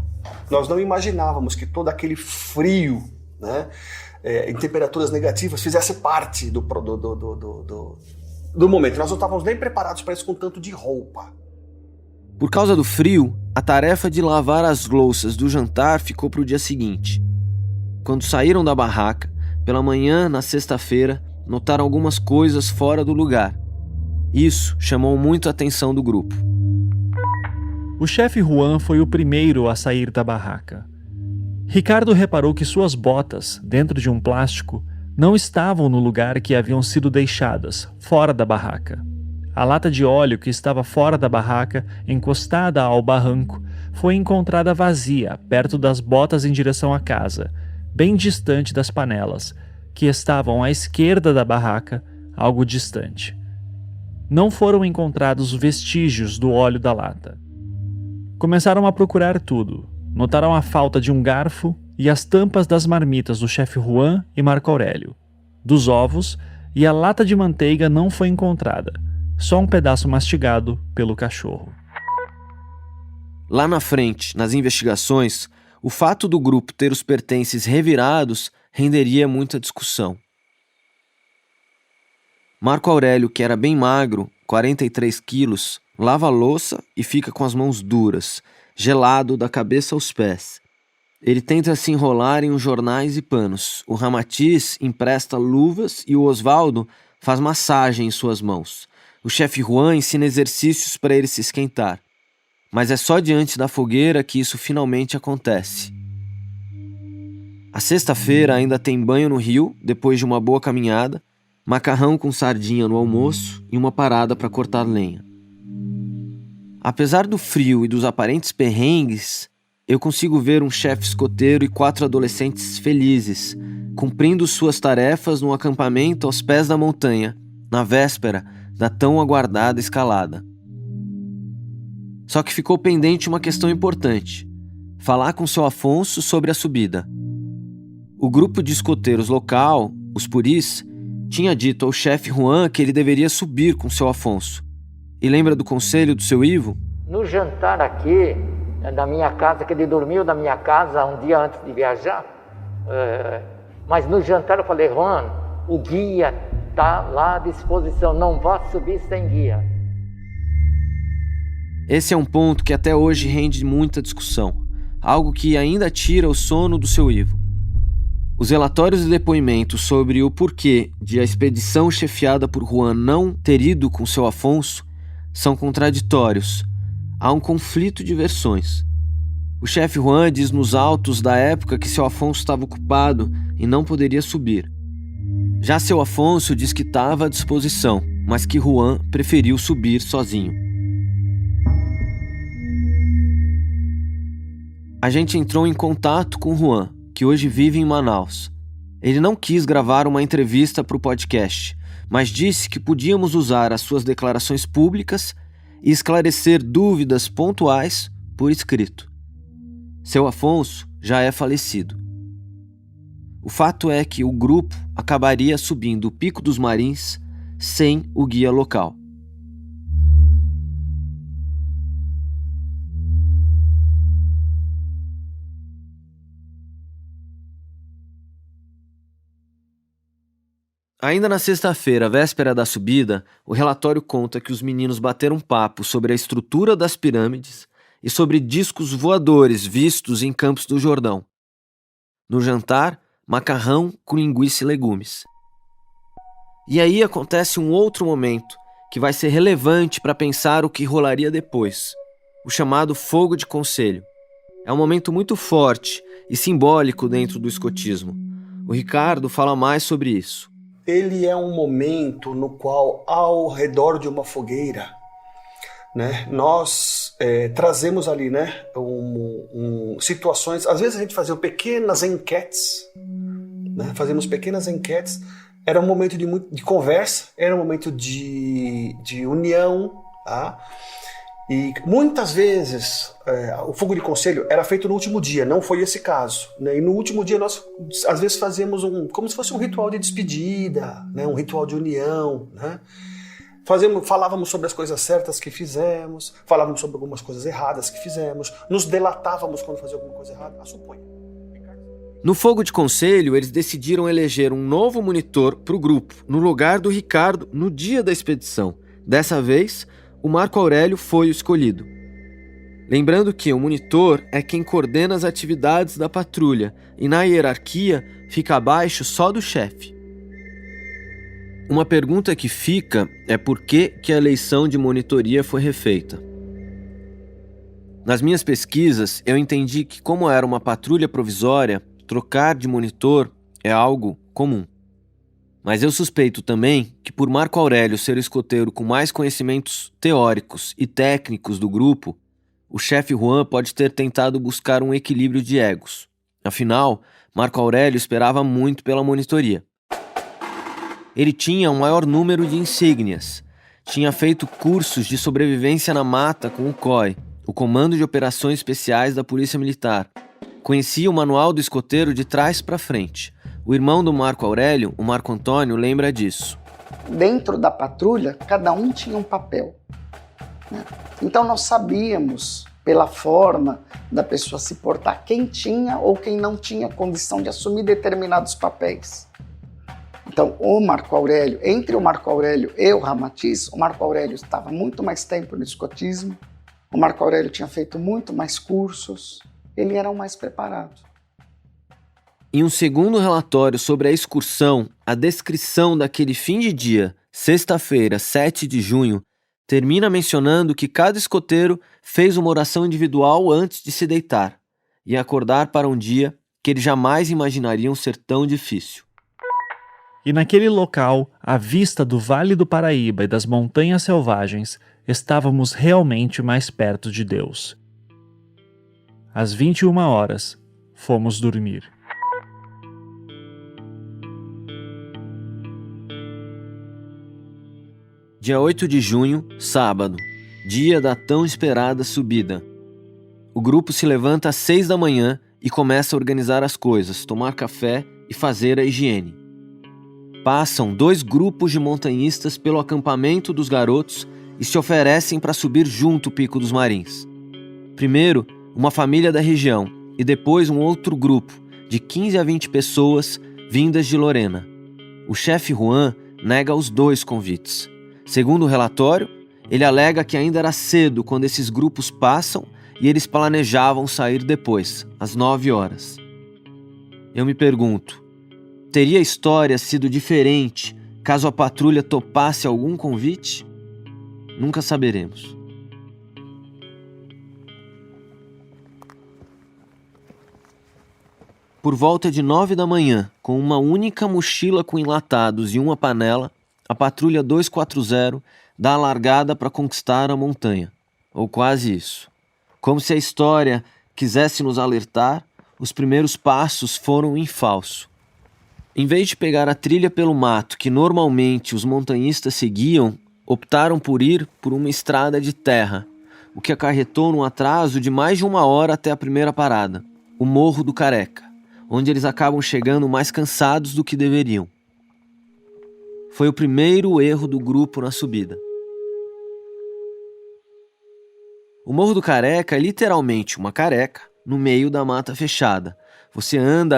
Nós não imaginávamos que todo aquele frio, né, em temperaturas negativas, fizesse parte do momento. Nós não estávamos nem preparados para isso com tanto de roupa. Por causa do frio, a tarefa de lavar as louças do jantar ficou para o dia seguinte. Quando saíram da barraca, pela manhã, na sexta-feira, notaram algumas coisas fora do lugar. Isso chamou muito a atenção do grupo. O chefe Juan foi o primeiro a sair da barraca. Ricardo reparou que suas botas, dentro de um plástico, não estavam no lugar que haviam sido deixadas, fora da barraca. A lata de óleo que estava fora da barraca, encostada ao barranco, foi encontrada vazia, perto das botas em direção à casa, bem distante das panelas, que estavam à esquerda da barraca, algo distante. Não foram encontrados vestígios do óleo da lata. Começaram a procurar tudo. Notaram a falta de um garfo e as tampas das marmitas do chefe Juan e Marco Aurélio. Dos ovos, e a lata de manteiga não foi encontrada, só um pedaço mastigado pelo cachorro. Lá na frente, nas investigações, o fato do grupo ter os pertences revirados renderia muita discussão. Marco Aurélio, que era bem magro, 43 quilos, lava a louça e fica com as mãos duras, gelado da cabeça aos pés. Ele tenta se enrolar em uns jornais e panos. O Ramatiz empresta luvas e o Osvaldo faz massagem em suas mãos. O chefe Juan ensina exercícios para ele se esquentar. Mas é só diante da fogueira que isso finalmente acontece. A sexta-feira ainda tem banho no rio, depois de uma boa caminhada, macarrão com sardinha no almoço e uma parada para cortar lenha. Apesar do frio e dos aparentes perrengues, eu consigo ver um chefe escoteiro e 4 adolescentes felizes, cumprindo suas tarefas num acampamento aos pés da montanha, na véspera da tão aguardada escalada. Só que ficou pendente uma questão importante: falar com seu Afonso sobre a subida. O grupo de escoteiros local, os Puris, tinha dito ao chefe Juan que ele deveria subir com seu Afonso. E lembra do conselho do seu Ivo? No jantar aqui, na minha casa, que ele dormiu na minha casa um dia antes de viajar, mas no jantar eu falei: Juan, o guia está lá à disposição, não vá subir sem guia. Esse é um ponto que até hoje rende muita discussão, algo que ainda tira o sono do seu Ivo. Os relatórios e depoimentos sobre o porquê de a expedição chefiada por Juan não ter ido com seu Afonso são contraditórios. Há um conflito de versões. O chefe Juan diz nos autos da época que seu Afonso estava ocupado e não poderia subir. Já seu Afonso diz que estava à disposição, mas que Juan preferiu subir sozinho. A gente entrou em contato com Juan, que hoje vive em Manaus. Ele não quis gravar uma entrevista para o podcast, mas disse que podíamos usar as suas declarações públicas e esclarecer dúvidas pontuais por escrito. Seu Afonso já é falecido. O fato é que o grupo acabaria subindo o Pico dos Marins sem o guia local. Ainda na sexta-feira, véspera da subida, o relatório conta que os meninos bateram papo sobre a estrutura das pirâmides e sobre discos voadores vistos em Campos do Jordão. No jantar, macarrão com linguiça e legumes. E aí acontece um outro momento que vai ser relevante para pensar o que rolaria depois, o chamado fogo de conselho. É um momento muito forte e simbólico dentro do escotismo. O Ricardo fala mais sobre isso. Ele é um momento no qual, ao redor de uma fogueira, né, nós trazemos ali, né, situações. Às vezes a gente fazia pequenas enquetes, né, fazíamos pequenas enquetes. Era um momento de conversa, era um momento de união, tá? E muitas vezes o fogo de conselho era feito no último dia, não foi esse caso, né? E no último dia nós às vezes fazíamos como se fosse um ritual de despedida, né? Um ritual de união, né? Falávamos sobre as coisas certas que fizemos, falávamos sobre algumas coisas erradas que fizemos, nos delatávamos quando fazia alguma coisa errada, suponha. No fogo de conselho, eles decidiram eleger um novo monitor para o grupo, no lugar do Ricardo, no dia da expedição. Dessa vez, o Marco Aurélio foi o escolhido. Lembrando que o monitor é quem coordena as atividades da patrulha e na hierarquia fica abaixo só do chefe. Uma pergunta que fica é por que a eleição de monitoria foi refeita. Nas minhas pesquisas, eu entendi que, como era uma patrulha provisória, trocar de monitor é algo comum. Mas eu suspeito também que, por Marco Aurélio ser o escoteiro com mais conhecimentos teóricos e técnicos do grupo, o chefe Juan pode ter tentado buscar um equilíbrio de egos. Afinal, Marco Aurélio esperava muito pela monitoria. Ele tinha um maior número de insígnias, tinha feito cursos de sobrevivência na mata com o COI, o Comando de Operações Especiais da Polícia Militar. Conhecia o manual do escoteiro de trás para frente. O irmão do Marco Aurélio, o Marco Antônio, lembra disso. Dentro da patrulha, cada um tinha um papel, né? Então nós sabíamos, pela forma da pessoa se portar, quem tinha ou quem não tinha condição de assumir determinados papéis. Então, entre o Marco Aurélio e o Ramatiz, o Marco Aurélio estava muito mais tempo no escotismo, o Marco Aurélio tinha feito muito mais cursos, ele era o mais preparado. Em um segundo relatório sobre a excursão, a descrição daquele fim de dia, sexta-feira, 7 de junho, termina mencionando que cada escoteiro fez uma oração individual antes de se deitar e acordar para um dia que eles jamais imaginariam ser tão difícil. E naquele local, à vista do Vale do Paraíba e das Montanhas Selvagens, estávamos realmente mais perto de Deus. Às 21h, fomos dormir. Dia 8 de junho, sábado, dia da tão esperada subida. O grupo se levanta às 6 da manhã e começa a organizar as coisas, tomar café e fazer a higiene. Passam 2 grupos de montanhistas pelo acampamento dos garotos e se oferecem para subir junto o Pico dos Marins. Primeiro, uma família da região e depois um outro grupo, de 15 a 20 pessoas vindas de Lorena. O chefe Juan nega os 2 convites. Segundo o relatório, ele alega que ainda era cedo quando esses grupos passam e eles planejavam sair depois, às 9h. Eu me pergunto, teria a história sido diferente caso a patrulha topasse algum convite? Nunca saberemos. Por volta de 9 da manhã, com uma única mochila com enlatados e uma panela, a patrulha 240 dá a largada para conquistar a montanha. Ou quase isso. Como se a história quisesse nos alertar, os primeiros passos foram em falso. Em vez de pegar a trilha pelo mato que normalmente os montanhistas seguiam, optaram por ir por uma estrada de terra, o que acarretou num atraso de mais de 1 hora até a primeira parada, o Morro do Careca, onde eles acabam chegando mais cansados do que deveriam. Foi o primeiro erro do grupo na subida. O Morro do Careca é literalmente uma careca no meio da mata fechada. Você anda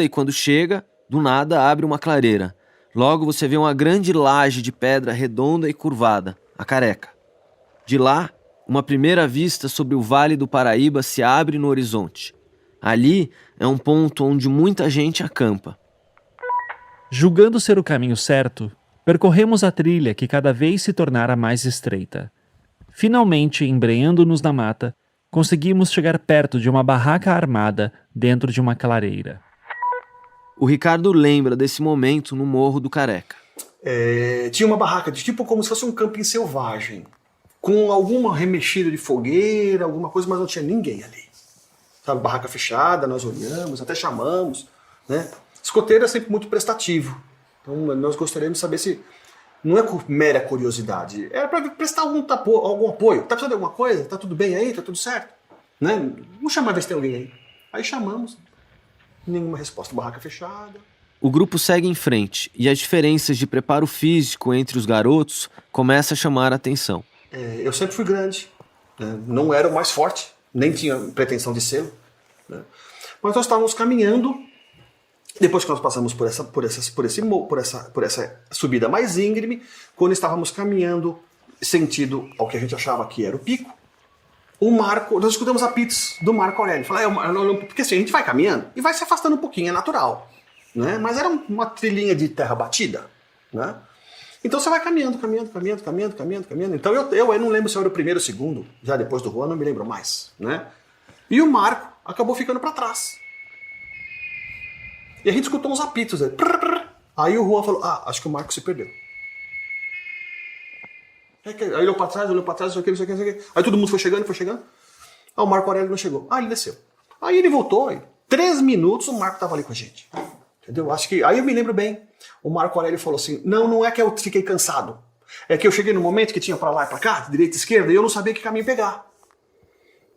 e quando chega, do nada abre uma clareira. Logo você vê uma grande laje de pedra redonda e curvada, a Careca. De lá, uma primeira vista sobre o Vale do Paraíba se abre no horizonte. Ali é um ponto onde muita gente acampa. Julgando ser o caminho certo, percorremos a trilha que cada vez se tornara mais estreita. Finalmente, embreando-nos na mata, conseguimos chegar perto de uma barraca armada dentro de uma clareira. O Ricardo lembra desse momento no Morro do Careca. Tinha uma barraca de tipo como se fosse um camping selvagem, com alguma remexida de fogueira, alguma coisa, mas não tinha ninguém ali. Sabe, barraca fechada, nós olhamos, até chamamos, né? Escoteiro é sempre muito prestativo. Então nós gostaríamos de saber se não é mera curiosidade, era para prestar algum apoio. Tá precisando de alguma coisa? Tá tudo bem aí? Tá tudo certo? Né? Vamos chamar, ver se tem alguém aí. Aí chamamos, nenhuma resposta, barraca fechada. O grupo segue em frente e as diferenças de preparo físico entre os garotos começam a chamar a atenção. Eu sempre fui grande, né? Não era o mais forte, nem tinha pretensão de ser, né? Mas nós estávamos caminhando, depois que nós passamos por essa subida mais íngreme, quando estávamos caminhando sentido ao que a gente achava que era o pico, nós escutamos apitos do Marco Aurélio. Falei, porque assim, a gente vai caminhando e vai se afastando um pouquinho, é natural, né? Mas era uma trilhinha de terra batida, né? Então você vai caminhando. Então eu não lembro se eu era o primeiro ou o segundo, já depois do Juan, não me lembro mais, né? E o Marco acabou ficando para trás. E a gente escutou uns apitos. Aí o Juan falou, acho que o Marco se perdeu. Aí olhou para trás, isso aqui. Aí todo mundo foi chegando. O Marco Aurélio não chegou. Ele desceu. Aí ele voltou, em 3 minutos o Marco estava ali com a gente. Entendeu? Aí eu me lembro bem. O Marco Aurélio falou assim, não é que eu fiquei cansado. É que eu cheguei no momento que tinha para lá e para cá, direita e esquerda, e eu não sabia que caminho pegar.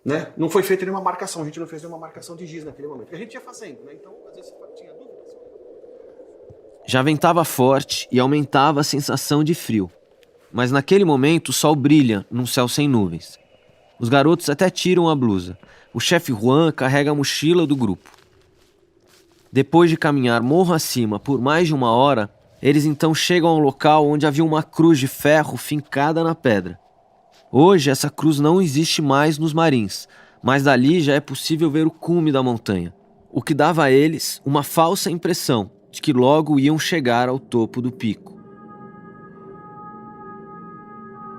Né? Não foi feita nenhuma marcação, a gente não fez nenhuma marcação de giz naquele momento. A gente ia fazendo, né? Então às vezes tinha dúvidas. Já ventava forte e aumentava a sensação de frio. Mas naquele momento o sol brilha num céu sem nuvens. Os garotos até tiram a blusa. O chefe Juan carrega a mochila do grupo. Depois de caminhar morro acima por mais de 1 hora, eles então chegam ao local onde havia uma cruz de ferro fincada na pedra. Hoje essa cruz não existe mais nos Marins, mas dali já é possível ver o cume da montanha, o que dava a eles uma falsa impressão de que logo iam chegar ao topo do pico.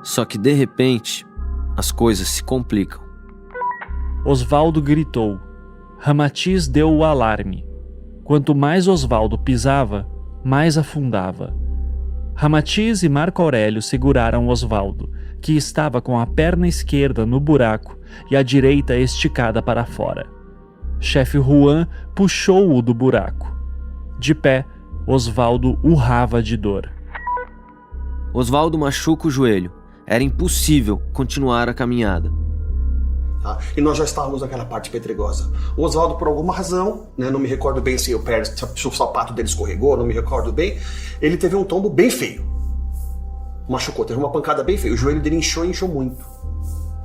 Só que de repente, as coisas se complicam. Osvaldo gritou. Ramatiz deu o alarme. Quanto mais Osvaldo pisava, mais afundava. Ramatiz e Marco Aurélio seguraram Osvaldo, que estava com a perna esquerda no buraco e a direita esticada para fora. Chefe Juan puxou-o do buraco. De pé, Osvaldo urrava de dor. Osvaldo machuca o joelho. Era impossível continuar a caminhada. E nós já estávamos naquela parte pedregosa. O Osvaldo, por alguma razão, né, não me recordo bem se o sapato dele escorregou, não me recordo bem, ele teve um tombo bem feio. Machucou, teve uma pancada bem feia. O joelho dele inchou muito,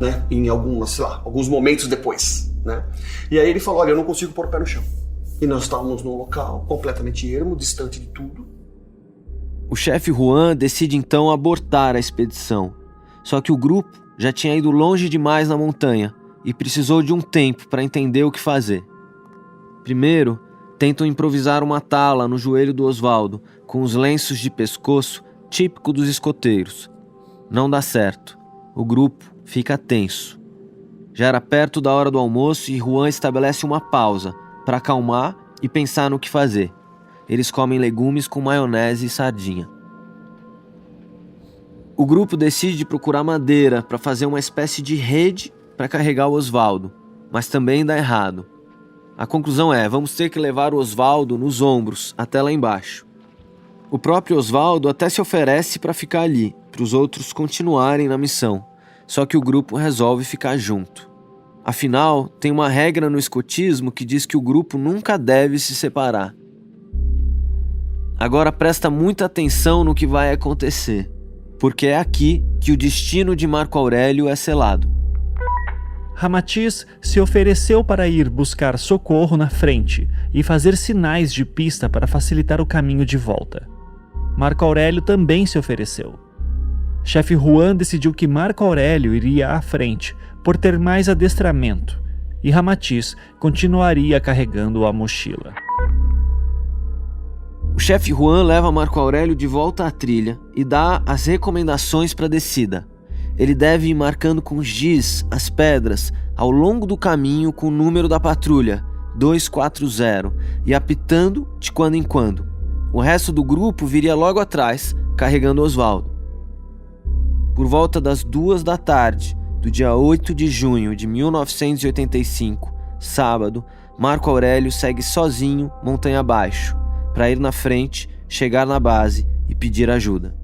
né, em alguns momentos depois, né. E aí ele falou, olha, eu não consigo pôr o pé no chão. E nós estávamos num local completamente ermo, distante de tudo. O chefe Juan decide então abortar a expedição. Só que o grupo já tinha ido longe demais na montanha e precisou de um tempo para entender o que fazer. Primeiro, tentam improvisar uma tala no joelho do Osvaldo com os lenços de pescoço típico dos escoteiros. Não dá certo. O grupo fica tenso. Já era perto da hora do almoço e Juan estabelece uma pausa para acalmar e pensar no que fazer. Eles comem legumes com maionese e sardinha. O grupo decide procurar madeira para fazer uma espécie de rede para carregar o Osvaldo, mas também dá errado. A conclusão é, vamos ter que levar o Osvaldo nos ombros até lá embaixo. O próprio Osvaldo até se oferece para ficar ali, para os outros continuarem na missão, só que o grupo resolve ficar junto. Afinal, tem uma regra no escotismo que diz que o grupo nunca deve se separar. Agora presta muita atenção no que vai acontecer, porque é aqui que o destino de Marco Aurélio é selado. Ramatiz se ofereceu para ir buscar socorro na frente e fazer sinais de pista para facilitar o caminho de volta. Marco Aurélio também se ofereceu. Chefe Juan decidiu que Marco Aurélio iria à frente, por ter mais adestramento, e Ramatiz continuaria carregando a mochila. O chefe Juan leva Marco Aurélio de volta à trilha e dá as recomendações para a descida. Ele deve ir marcando com giz as pedras ao longo do caminho com o número da patrulha, 240, e apitando de quando em quando. O resto do grupo viria logo atrás, carregando Osvaldo. Por volta das 2 da tarde, do dia 8 de junho de 1985, sábado, Marco Aurélio segue sozinho montanha abaixo, para ir na frente, chegar na base e pedir ajuda.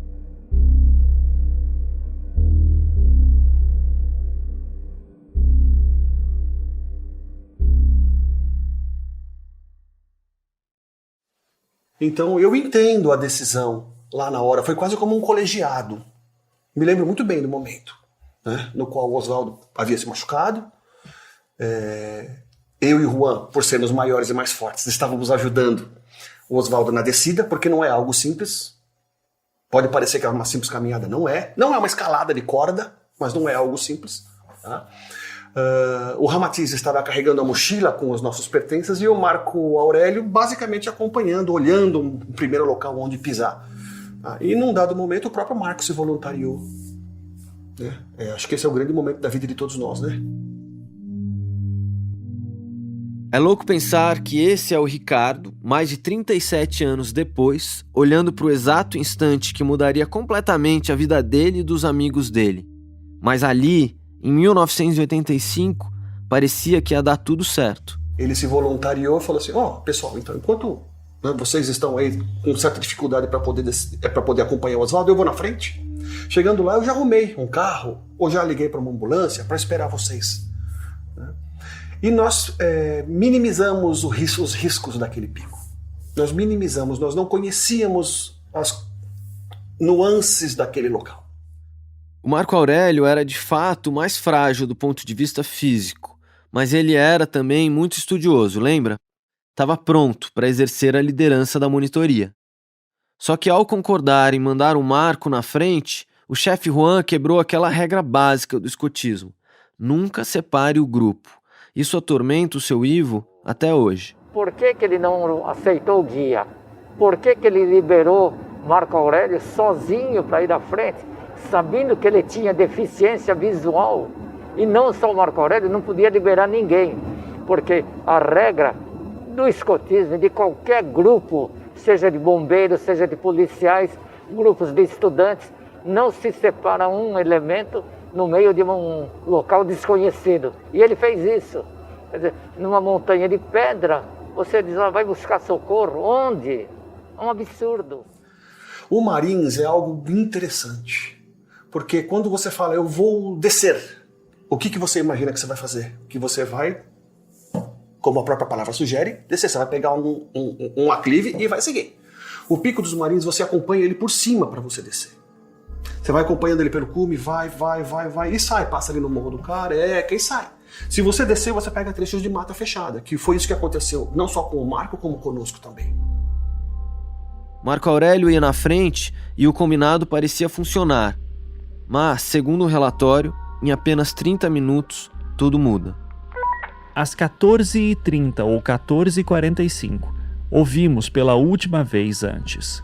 Então eu entendo a decisão lá na hora, foi quase como um colegiado. Me lembro muito bem do momento, né, no qual o Osvaldo havia se machucado. Eu e o Juan, por sermos maiores e mais fortes, estávamos ajudando o Osvaldo na descida, porque não é algo simples. Pode parecer que é uma simples caminhada, não é. Não é uma escalada de corda, mas não é algo simples. Tá? O Ramatiz estava carregando a mochila com os nossos pertences e o Marco Aurélio basicamente acompanhando, olhando o primeiro local onde pisar. E num dado momento o próprio Marco se voluntariou. Acho que esse é o grande momento da vida de todos nós, né? É louco pensar que esse é o Ricardo, mais de 37 anos depois, olhando para o exato instante que mudaria completamente a vida dele e dos amigos dele. Mas ali, em 1985, parecia que ia dar tudo certo. Ele se voluntariou e falou assim, pessoal, então enquanto vocês estão aí com certa dificuldade para poder acompanhar o Osvaldo, eu vou na frente. Chegando lá, eu já arrumei um carro, ou já liguei para uma ambulância para esperar vocês. E nós minimizamos os riscos daquele pico. Nós minimizamos, nós não conhecíamos as nuances daquele local. O Marco Aurélio era de fato mais frágil do ponto de vista físico, mas ele era também muito estudioso, lembra? Estava pronto para exercer a liderança da monitoria. Só que ao concordar em mandar o Marco na frente, o chefe Juan quebrou aquela regra básica do escotismo: nunca separe o grupo. Isso atormenta o seu Ivo até hoje. Por que ele não aceitou o guia? Por que ele liberou Marco Aurélio sozinho para ir à frente, sabendo que ele tinha deficiência visual? E não só o Marco Aurélio, não podia liberar ninguém, porque a regra do escotismo, de qualquer grupo, seja de bombeiros, seja de policiais, grupos de estudantes, não se separa um elemento no meio de um local desconhecido. E ele fez isso. Quer dizer, numa montanha de pedra, você diz, vai buscar socorro? Onde? É um absurdo. O Marins é algo interessante, porque quando você fala, eu vou descer, o que você imagina que você vai fazer? Que você vai, como a própria palavra sugere, descer. Você vai pegar um aclive e vai seguir. O Pico dos Marins, você acompanha ele por cima para você descer. Você vai acompanhando ele pelo cume, vai, e sai. Passa ali no Morro do Careca e sai. Se você descer, você pega trechos de mata fechada, que foi isso que aconteceu, não só com o Marco, como conosco também. Marco Aurélio ia na frente e o combinado parecia funcionar. Mas, segundo o relatório, em apenas 30 minutos, tudo muda. Às 14h30 ou 14h45, ouvimos pela última vez antes.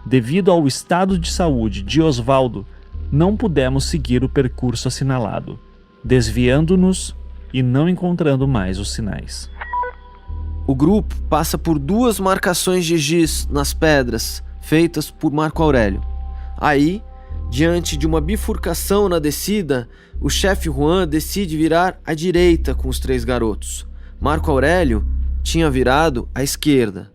Devido ao estado de saúde de Osvaldo, não pudemos seguir o percurso assinalado, desviando-nos e não encontrando mais os sinais. O grupo passa por 2 marcações de giz nas pedras, feitas por Marco Aurélio. Aí, diante de uma bifurcação na descida, o chefe Juan decide virar à direita com os 3 garotos. Marco Aurélio tinha virado à esquerda.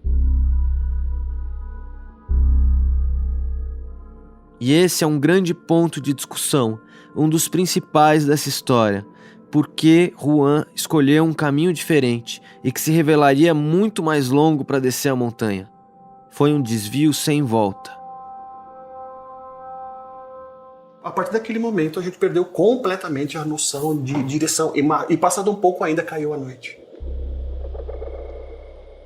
E esse é um grande ponto de discussão, um dos principais dessa história. Por que Juan escolheu um caminho diferente e que se revelaria muito mais longo para descer a montanha? Foi um desvio sem volta. A partir daquele momento a gente perdeu completamente a noção de direção e passado um pouco ainda caiu a noite.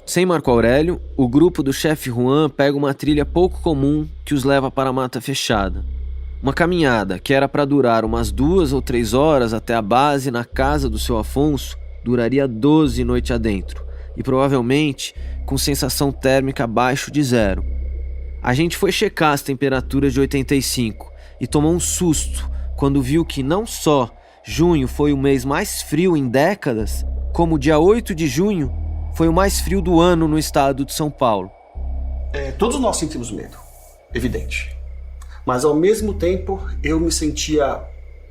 Sem Marco Aurélio, o grupo do chefe Juan pega uma trilha pouco comum que os leva para a mata fechada. Uma caminhada que era para durar umas 2 ou 3 horas até a base na casa do seu Afonso duraria 12 noites adentro e provavelmente com sensação térmica abaixo de 0. A gente foi checar as temperaturas de 85 e tomou um susto quando viu que não só junho foi o mês mais frio em décadas, como o dia 8 de junho foi o mais frio do ano no estado de São Paulo. Todos nós sentimos medo, evidente. Mas ao mesmo tempo eu me sentia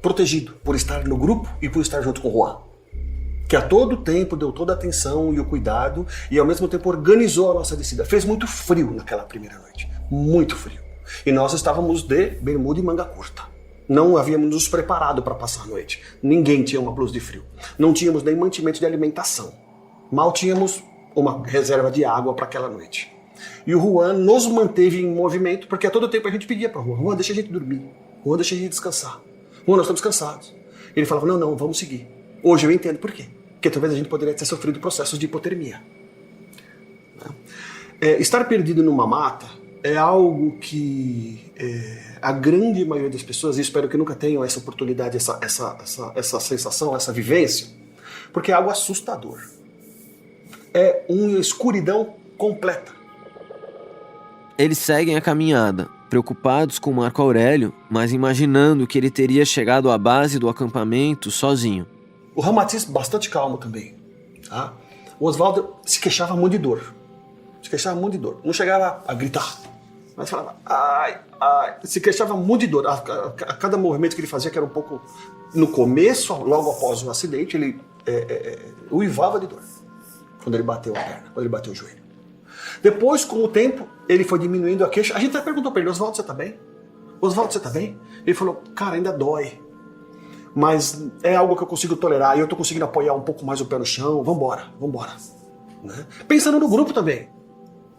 protegido por estar no grupo e por estar junto com o Juan, que a todo tempo deu toda a atenção e o cuidado e ao mesmo tempo organizou a nossa descida. Fez muito frio naquela primeira noite, muito frio. E nós estávamos de bermuda e manga curta. Não havíamos nos preparado para passar a noite. Ninguém tinha uma blusa de frio. Não tínhamos nem mantimento de alimentação. Mal tínhamos uma reserva de água para aquela noite. E o Juan nos manteve em movimento, porque a todo tempo a gente pedia para o Juan: Juan, deixa a gente dormir. Juan, deixa a gente descansar. Juan, nós estamos cansados. Ele falava: não, vamos seguir. Hoje eu entendo por quê. Porque talvez a gente poderia ter sofrido processos de hipotermia. Estar perdido numa mata é algo que a grande maioria das pessoas, e espero que nunca tenham essa oportunidade, essa sensação, essa vivência, porque é algo assustador. É uma escuridão completa. Eles seguem a caminhada, preocupados com Marco Aurélio, mas imaginando que ele teria chegado à base do acampamento sozinho. O Ramatiz bastante calmo também. Tá? O Oswaldo se queixava muito de dor. Não chegava a gritar, mas falava ai, se queixava muito de dor. A cada movimento que ele fazia, que era um pouco no começo, logo após o acidente, ele uivava de dor quando ele bateu a perna, quando ele bateu o joelho. Depois, com o tempo, ele foi diminuindo a queixa. A gente até perguntou para ele: Oswaldo, você tá bem? Oswaldo, você tá bem? Ele falou: cara, ainda dói, mas é algo que eu consigo tolerar e eu tô conseguindo apoiar um pouco mais o pé no chão. Vambora. Né? Pensando no grupo também.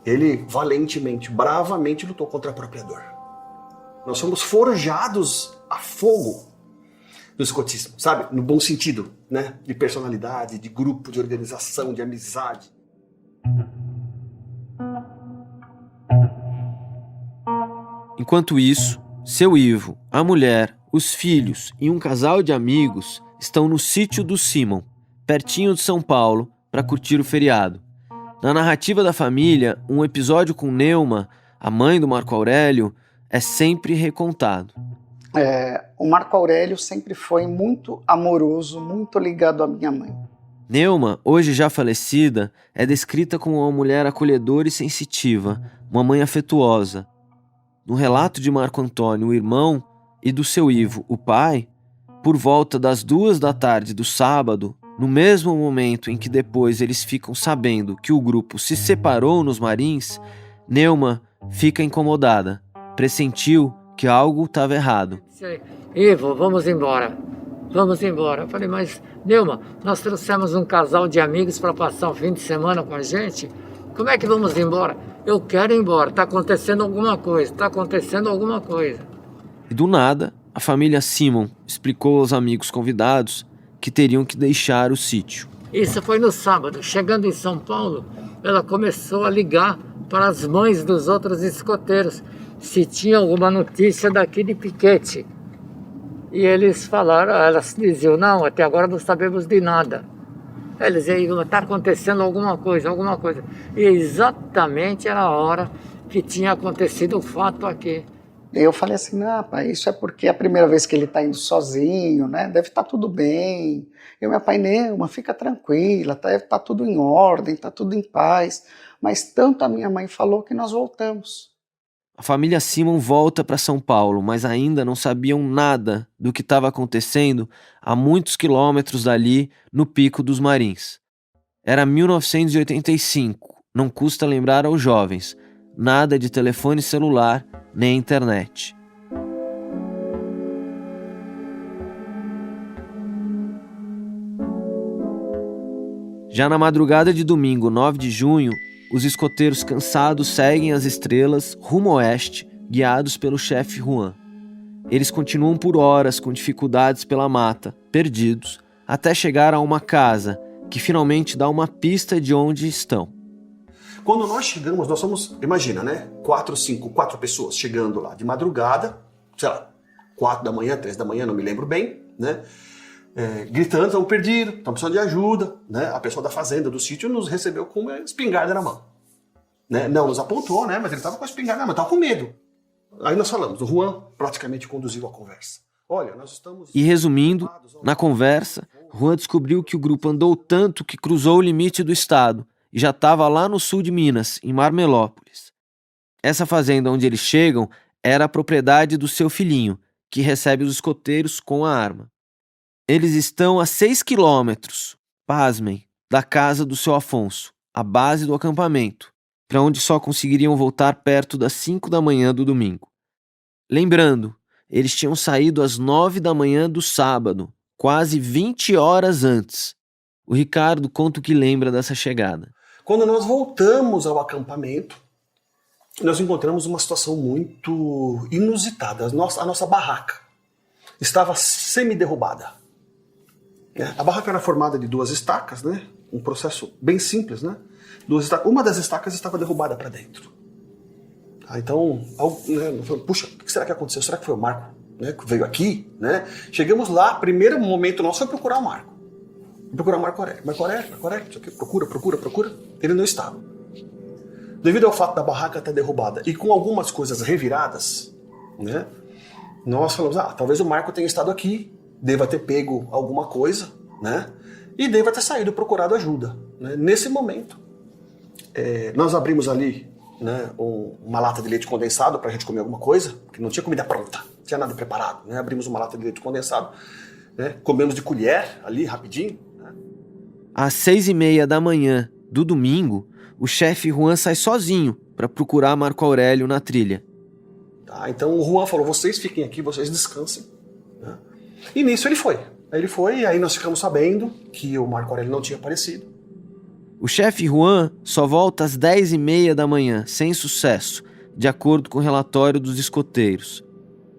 Ele valentemente, bravamente lutou contra a própria dor. Nós somos forjados a fogo do escotismo, sabe? No bom sentido, né? De personalidade, de grupo, de organização, de amizade. Enquanto isso, seu Ivo, a mulher, os filhos e um casal de amigos estão no sítio do Simon, pertinho de São Paulo, para curtir o feriado. Na narrativa da família, um episódio com Neuma, a mãe do Marco Aurélio, é sempre recontado. O Marco Aurélio sempre foi muito amoroso, muito ligado à minha mãe. Neuma, hoje já falecida, é descrita como uma mulher acolhedora e sensitiva, uma mãe afetuosa. No relato de Marco Antônio, o irmão, e do seu Ivo, o pai, por volta das 2 da tarde do sábado, no mesmo momento em que depois eles ficam sabendo que o grupo se separou nos Marins, Neuma fica incomodada, pressentiu que algo estava errado. Ivo, vamos embora. Eu falei: mas Neuma, nós trouxemos um casal de amigos para passar o fim de semana com a gente. Como é que vamos embora? Eu quero ir embora, está acontecendo alguma coisa. E do nada, a família Simon explicou aos amigos convidados que teriam que deixar o sítio. Isso foi no sábado. Chegando em São Paulo, ela começou a ligar para as mães dos outros escoteiros se tinha alguma notícia daqui de Piquete. E eles falaram, elas diziam: não, até agora não sabemos de nada. Eles diziam: está acontecendo alguma coisa. E exatamente era a hora que tinha acontecido o fato aqui. Eu falei assim: não, pai, isso é porque é a primeira vez que ele está indo sozinho, né? Deve estar tudo bem. E o meu pai: Neuma, fica tranquila, deve estar tudo em ordem, está tudo em paz. Mas tanto a minha mãe falou que nós voltamos. a família Simon volta para São Paulo, mas ainda não sabiam nada do que estava acontecendo a muitos quilômetros dali, no Pico dos Marins. Era 1985, não custa lembrar aos jovens, nada de telefone celular nem internet. Já na madrugada de domingo, 9 de junho, os escoteiros cansados seguem as estrelas rumo oeste, guiados pelo chefe Juan. Eles continuam por horas com dificuldades pela mata, perdidos, até chegar a uma casa que finalmente dá uma pista de onde estão. Quando nós chegamos, nós somos, imagina, né? 4 pessoas chegando lá de madrugada, sei lá, 4 da manhã, 3 da manhã, não me lembro bem, né? Gritando, estamos perdidos, estamos precisando de ajuda, né? A pessoa da fazenda, do sítio, nos recebeu com uma espingarda na mão. Né? Não nos apontou, né? Mas ele estava com a espingarda na mão, estava com medo. Aí nós falamos, o Juan praticamente conduziu a conversa. Olha, nós estamos... E resumindo, na conversa, Juan descobriu que o grupo andou tanto que cruzou o limite do estado e já estava lá no sul de Minas, em Marmelópolis. Essa fazenda onde eles chegam era a propriedade do seu filhinho, que recebe os escoteiros com a arma. Eles estão a 6 quilômetros, pasmem, da casa do seu Afonso, a base do acampamento, para onde só conseguiriam voltar perto das 5 da manhã do domingo. Lembrando, eles tinham saído às 9 da manhã do sábado, quase 20 horas antes. O Ricardo conta o que lembra dessa chegada. Quando nós voltamos ao acampamento, nós encontramos uma situação muito inusitada. A nossa barraca estava semi-derrubada. A barraca era formada de 2 estacas, né? Um processo bem simples, né? 2 estacas. Uma das estacas estava derrubada para dentro. Então, puxa, o que será que aconteceu? Será que foi o Marco, né, que veio aqui? Né? Chegamos lá, primeiro momento nosso foi procurar o Marco. Procurar o Marco Aurélio. Marco Aurélio, procura. Ele não estava. Devido ao fato da barraca estar derrubada e com algumas coisas reviradas, né, nós falamos, talvez o Marco tenha estado aqui, deva ter pego alguma coisa, né? E deva ter saído procurado ajuda. Né? Nesse momento, nós abrimos ali, né, uma lata de leite condensado para a gente comer alguma coisa, porque não tinha comida pronta, não tinha nada preparado. Né? Abrimos uma lata de leite condensado, né? Comemos de colher ali rapidinho. Né? Às 6h30 da manhã do domingo, o chefe Juan sai sozinho para procurar Marco Aurélio na trilha. Tá, então o Juan falou, vocês fiquem aqui, vocês descansem. Né? E nisso ele foi. E aí nós ficamos sabendo que o Marco Aurélio não tinha aparecido. O chefe Juan só volta às 10h30 da manhã, sem sucesso, de acordo com o relatório dos escoteiros.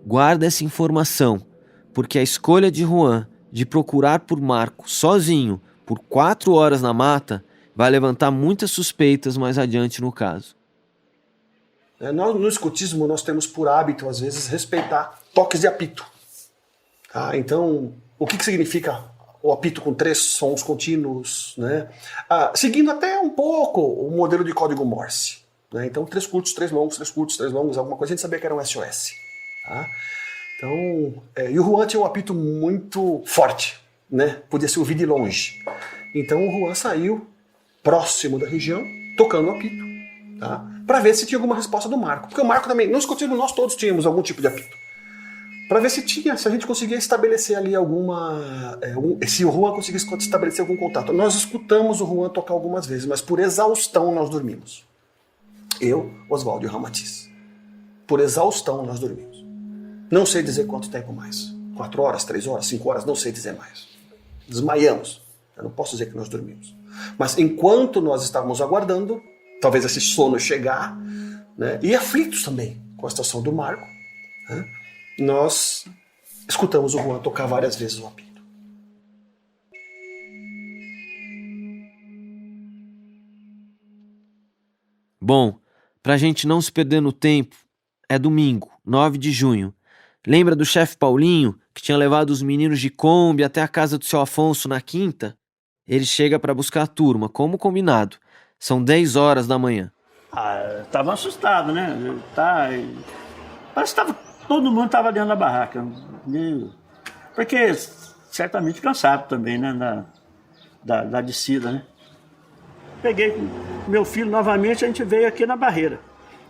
Guarda essa informação, porque a escolha de Juan de procurar por Marco sozinho por 4 horas na mata vai levantar muitas suspeitas mais adiante no caso. No escotismo nós temos por hábito, às vezes, respeitar toques de apito. Então, o que significa o apito com 3 sons contínuos? Né? Seguindo até um pouco o modelo de código Morse. Né? Então, 3 curtos, 3 longos, 3 curtos, 3 longos, alguma coisa, a gente sabia que era um SOS. Tá? Então, e o Juan tinha um apito muito forte, né? Podia ser ouvido de longe. Então o Juan saiu próximo da região, tocando o apito, tá? Para ver se tinha alguma resposta do Marco. Porque o Marco também, no escotismo nós todos tínhamos algum tipo de apito. Para ver se a gente conseguia estabelecer ali se o Juan conseguisse estabelecer algum contato. Nós escutamos o Juan tocar algumas vezes, mas por exaustão nós dormimos. Eu, Oswaldo e o Ramatiz. Por exaustão nós dormimos. Não sei dizer quanto tempo mais. 4 horas, 3 horas, 5 horas, não sei dizer mais. Desmaiamos. Eu não posso dizer que nós dormimos. Mas enquanto nós estávamos aguardando, talvez esse sono chegar, né, e aflitos também com a situação do Marco, né, nós escutamos o Juan tocar várias vezes o apito. Bom, pra gente não se perder no tempo, é domingo, 9 de junho. Lembra do chefe Paulinho, que tinha levado os meninos de Kombi até a casa do seu Afonso na quinta? Ele chega para buscar a turma, como combinado. São 10 horas da manhã. Tava assustado, né? Parece que todo mundo estava dentro da barraca. Porque certamente cansado também, né? Da descida, né? Peguei meu filho novamente, a gente veio aqui na barreira.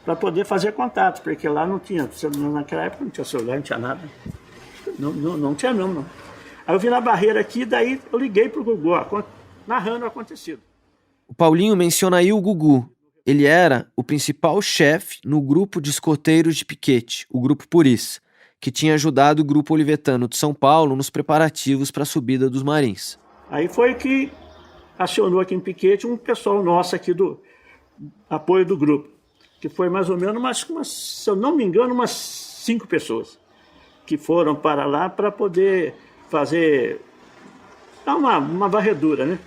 para poder fazer contato, porque lá não tinha, naquela época não tinha celular, não tinha nada. Não tinha não. Aí eu vim na barreira aqui, daí eu liguei pro Gugu, narrando o acontecido. O Paulinho menciona aí o Gugu. Ele era o principal chefe no grupo de escoteiros de piquete, o Grupo Puris, que tinha ajudado o Grupo Olivetano de São Paulo nos preparativos para a subida dos Marins. Aí foi que acionou aqui em Piquete um pessoal nosso aqui do apoio do grupo, que foi mais ou menos se eu não me engano, umas 5 pessoas que foram para lá para poder dar uma varredura, né?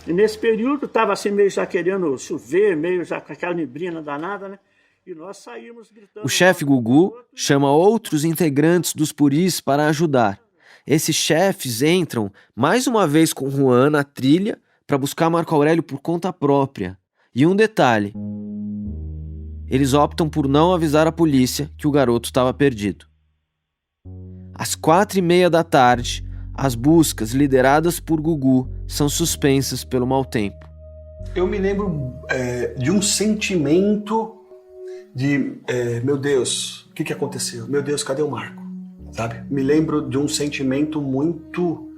E nesse período estava assim meio já querendo chover, meio já com aquela neblina danada, né? E nós saímos gritando... O chefe Gugu chama outros integrantes dos Puris para ajudar. Esses chefes entram mais uma vez com Juan na trilha para buscar Marco Aurélio por conta própria. E um detalhe: eles optam por não avisar a polícia que o garoto estava perdido. Às 4h30 da tarde, as buscas lideradas por Gugu são suspensas pelo mau tempo. Eu me lembro de um sentimento de, meu Deus, o que aconteceu? Meu Deus, cadê o Marco? Sabe? Me lembro de um sentimento muito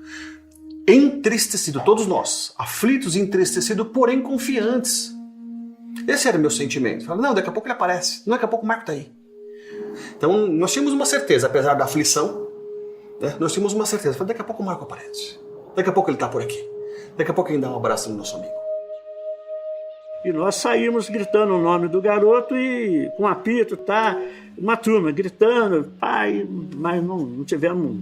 entristecido, todos nós, aflitos e entristecidos, porém confiantes. Esse era o meu sentimento. Falei, não, daqui a pouco ele aparece, daqui a pouco o Marco tá aí. Então nós tínhamos uma certeza, apesar da aflição, né? Nós tínhamos uma certeza. Falei, daqui a pouco o Marco aparece, daqui a pouco ele tá por aqui, daqui a pouco ele dá um abraço no nosso amigo. E nós saímos gritando o nome do garoto e com apito, tá? Uma turma gritando, pai, mas não tivemos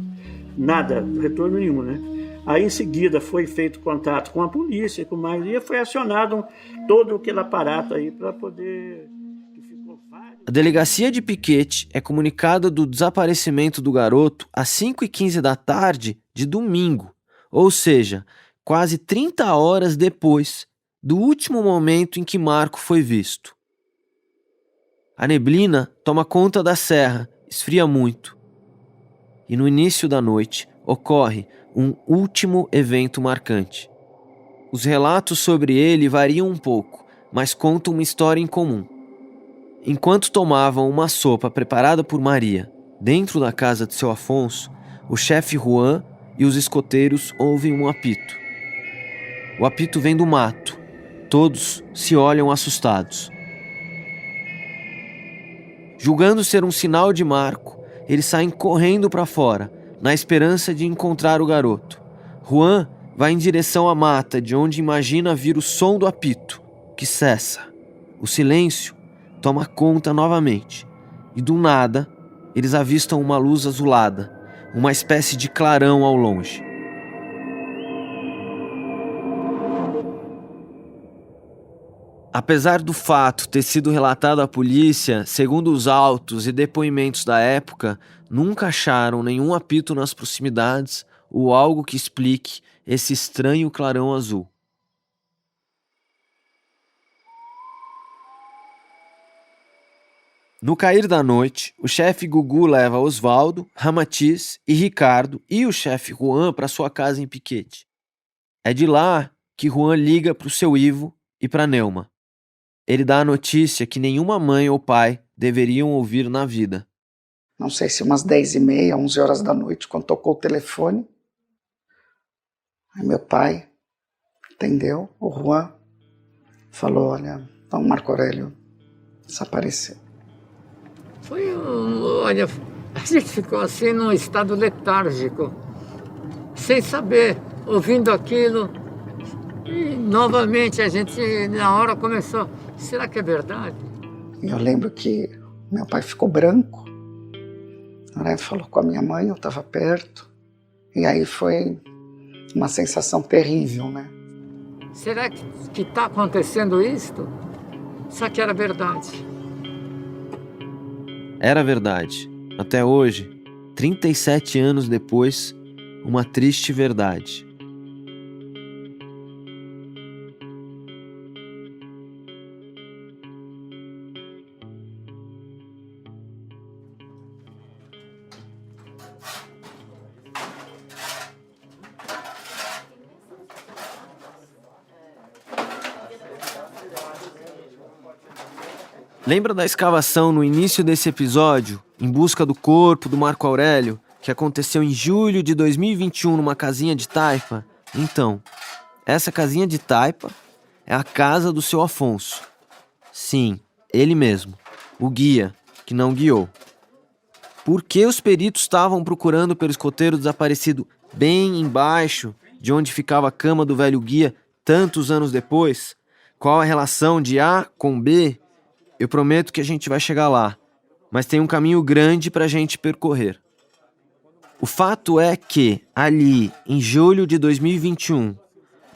nada, retorno nenhum, né? Aí em seguida foi feito contato com a polícia, com mais, e foi acionado todo aquele aparato aí para poder... A delegacia de Piquete é comunicada do desaparecimento do garoto às 5h15 da tarde de domingo, ou seja, quase 30 horas depois do último momento em que Marco foi visto. A neblina toma conta da serra, esfria muito. E no início da noite ocorre um último evento marcante. Os relatos sobre ele variam um pouco, mas contam uma história em comum. Enquanto tomavam uma sopa preparada por Maria dentro da casa de seu Afonso, o chefe Juan e os escoteiros ouvem um apito. O apito vem do mato. Todos se olham assustados. Julgando ser um sinal de Marco, eles saem correndo para fora, na esperança de encontrar o garoto. Juan vai em direção à mata, de onde imagina vir o som do apito, que cessa. O silêncio toma conta novamente, e do nada, eles avistam uma luz azulada, uma espécie de clarão ao longe. Apesar do fato ter sido relatado à polícia, segundo os autos e depoimentos da época, nunca acharam nenhum apito nas proximidades ou algo que explique esse estranho clarão azul. No cair da noite, o chefe Gugu leva Osvaldo, Ramatiz e Ricardo e o chefe Juan para sua casa em Piquete. É de lá que Juan liga para o seu Ivo e para Neuma. Ele dá a notícia que nenhuma mãe ou pai deveriam ouvir na vida. Não sei se umas 10h30, 11 horas da noite, quando tocou o telefone. Aí meu pai atendeu, o Juan falou, olha, então Marco Aurélio desapareceu. Olha, a gente ficou assim num estado letárgico, sem saber, ouvindo aquilo. E novamente a gente na hora começou, será que é verdade? Eu lembro que meu pai ficou branco, né? Falou com a minha mãe, eu estava perto, e aí foi uma sensação terrível, né? Será que está acontecendo isto? Será que era verdade? Era verdade. Até hoje, 37 anos depois, uma triste verdade. Lembra da escavação no início desse episódio, em busca do corpo do Marco Aurélio, que aconteceu em julho de 2021 numa casinha de taipa? Então, essa casinha de taipa é a casa do seu Afonso. Sim, ele mesmo, o guia, que não guiou. Por que os peritos estavam procurando pelo escoteiro desaparecido bem embaixo de onde ficava a cama do velho guia tantos anos depois? Qual a relação de A com B? Eu prometo que a gente vai chegar lá, mas tem um caminho grande para a gente percorrer. O fato é que, ali, em julho de 2021,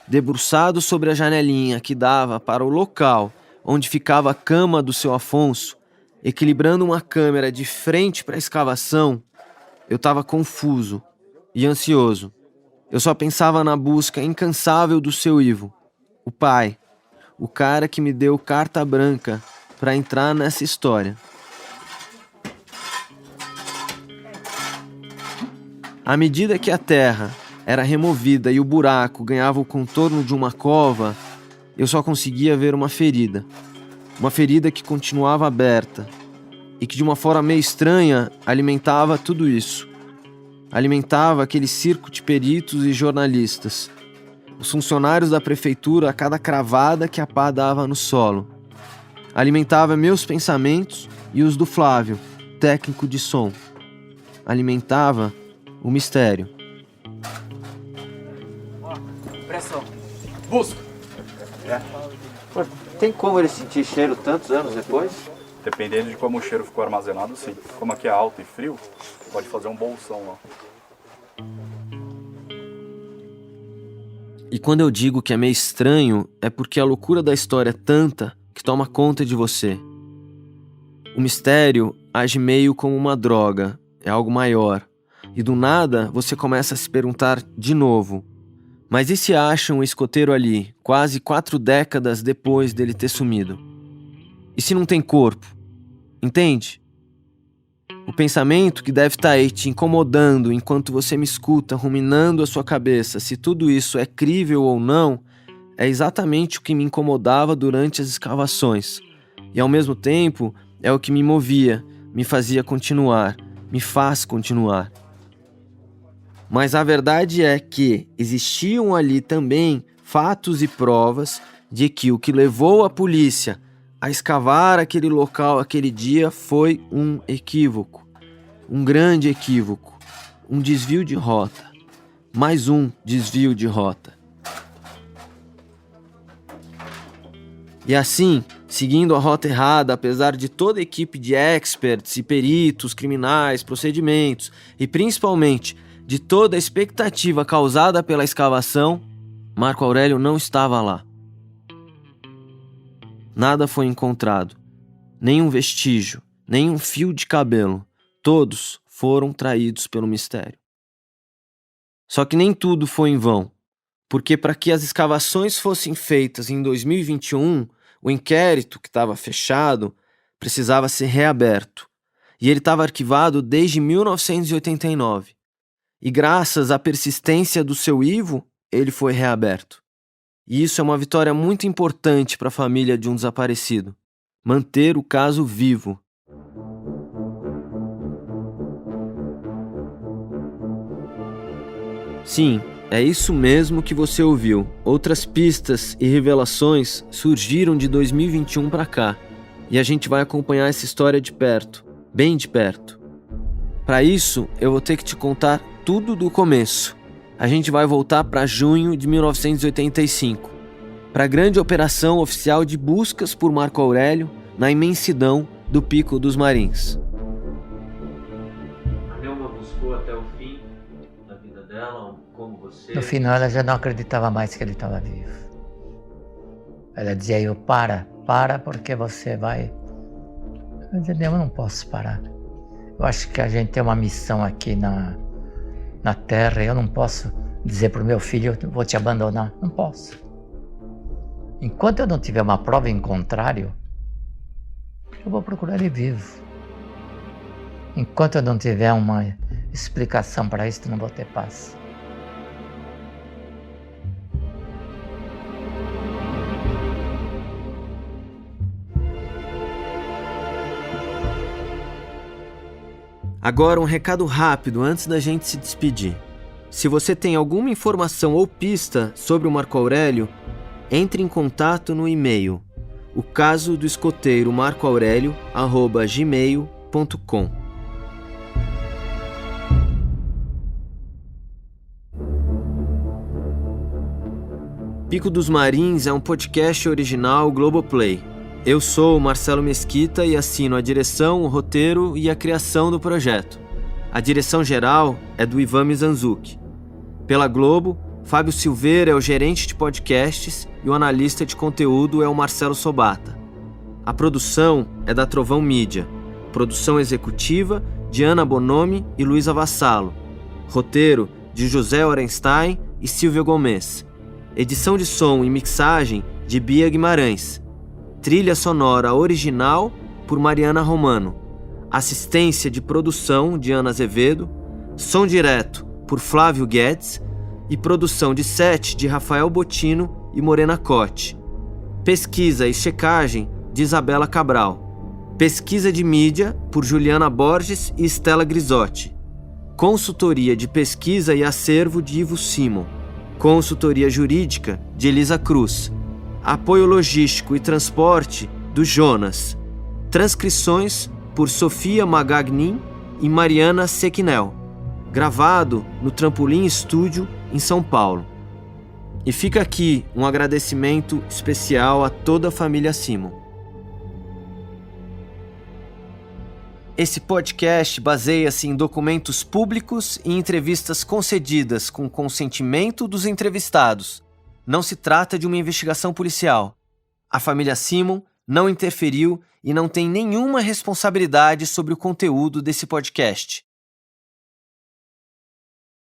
debruçado sobre a janelinha que dava para o local onde ficava a cama do seu Afonso, equilibrando uma câmera de frente para a escavação, eu estava confuso e ansioso. Eu só pensava na busca incansável do seu Ivo, o pai, o cara que me deu carta branca para entrar nessa história. À medida que a terra era removida e o buraco ganhava o contorno de uma cova, eu só conseguia ver uma ferida que continuava aberta e que de uma forma meio estranha alimentava tudo isso. Alimentava aquele circo de peritos e jornalistas, os funcionários da prefeitura a cada cravada que a pá dava no solo. Alimentava meus pensamentos e os do Flávio, técnico de som. Alimentava o mistério. Pressão. Busca. Tem como ele sentir cheiro tantos anos depois? Dependendo de como o cheiro ficou armazenado, sim. Como aqui é alto e frio, pode fazer um bolsão lá. E quando eu digo que é meio estranho, é porque a loucura da história é tanta que toma conta de você. O mistério age meio como uma droga, é algo maior. E do nada, você começa a se perguntar de novo: mas e se acham um escoteiro ali, quase 4 décadas depois dele ter sumido? E se não tem corpo? Entende? O pensamento que deve estar aí te incomodando enquanto você me escuta ruminando a sua cabeça se tudo isso é crível ou não, é exatamente o que me incomodava durante as escavações. E ao mesmo tempo, é o que me movia, me fazia continuar, me faz continuar. Mas a verdade é que existiam ali também fatos e provas de que o que levou a polícia a escavar aquele local aquele dia foi um equívoco. Um grande equívoco. Um desvio de rota. Mais um desvio de rota. E assim, seguindo a rota errada, apesar de toda a equipe de experts e peritos, criminais, procedimentos e principalmente de toda a expectativa causada pela escavação, Marco Aurélio não estava lá. Nada foi encontrado, nenhum vestígio, nenhum fio de cabelo. Todos foram traídos pelo mistério. Só que nem tudo foi em vão, porque para que as escavações fossem feitas em 2021, o inquérito, que estava fechado, precisava ser reaberto. E ele estava arquivado desde 1989. E graças à persistência do seu Ivo, ele foi reaberto. E isso é uma vitória muito importante para a família de um desaparecido. Manter o caso vivo. Sim, é isso mesmo que você ouviu. Outras pistas e revelações surgiram de 2021 para cá. E a gente vai acompanhar essa história de perto, bem de perto. Para isso, eu vou ter que te contar tudo do começo. A gente vai voltar para junho de 1985, para a grande operação oficial de buscas por Marco Aurélio na imensidão do Pico dos Marins. A Nelma buscou até o fim da vida dela, como você... No final, ela já não acreditava mais que ele estava vivo. Ela dizia: eu para porque você vai... Eu dizia: eu não posso parar. Eu acho que a gente tem uma missão aqui na Terra, eu não posso dizer para o meu filho: eu vou te abandonar. Não posso. Enquanto eu não tiver uma prova em contrário, eu vou procurar ele vivo. Enquanto eu não tiver uma explicação para isso, eu não vou ter paz. Agora um recado rápido antes da gente se despedir. Se você tem alguma informação ou pista sobre o Marco Aurélio, entre em contato no e-mail o caso do escoteiro marcoaurelio@gmail.com. Pico dos Marins é um podcast original Globoplay. Eu sou o Marcelo Mesquita e assino a direção, o roteiro e a criação do projeto. A direção geral é do Ivan Mizanzuki. Pela Globo, Fábio Silveira é o gerente de podcasts e o analista de conteúdo é o Marcelo Sobata. A produção é da Trovão Mídia. Produção executiva de Ana Bonomi e Luísa Vassalo. Roteiro de José Orenstein e Silvia Gomes. Edição de som e mixagem de Bia Guimarães. Trilha sonora original por Mariana Romano. Assistência de produção de Ana Azevedo. Som direto por Flávio Guedes. E produção de set de Rafael Botino e Morena Cote. Pesquisa e checagem de Isabela Cabral. Pesquisa de mídia por Juliana Borges e Estela Grisotti. Consultoria de pesquisa e acervo de Ivo Simon. Consultoria jurídica de Elisa Cruz. Apoio logístico e transporte do Jonas. Transcrições por Sofia Magagnin e Mariana Sequinel. Gravado no Trampolim Estúdio em São Paulo. E fica aqui um agradecimento especial a toda a família Simon. Esse podcast baseia-se em documentos públicos e entrevistas concedidas com consentimento dos entrevistados. Não se trata de uma investigação policial. A família Simon não interferiu e não tem nenhuma responsabilidade sobre o conteúdo desse podcast.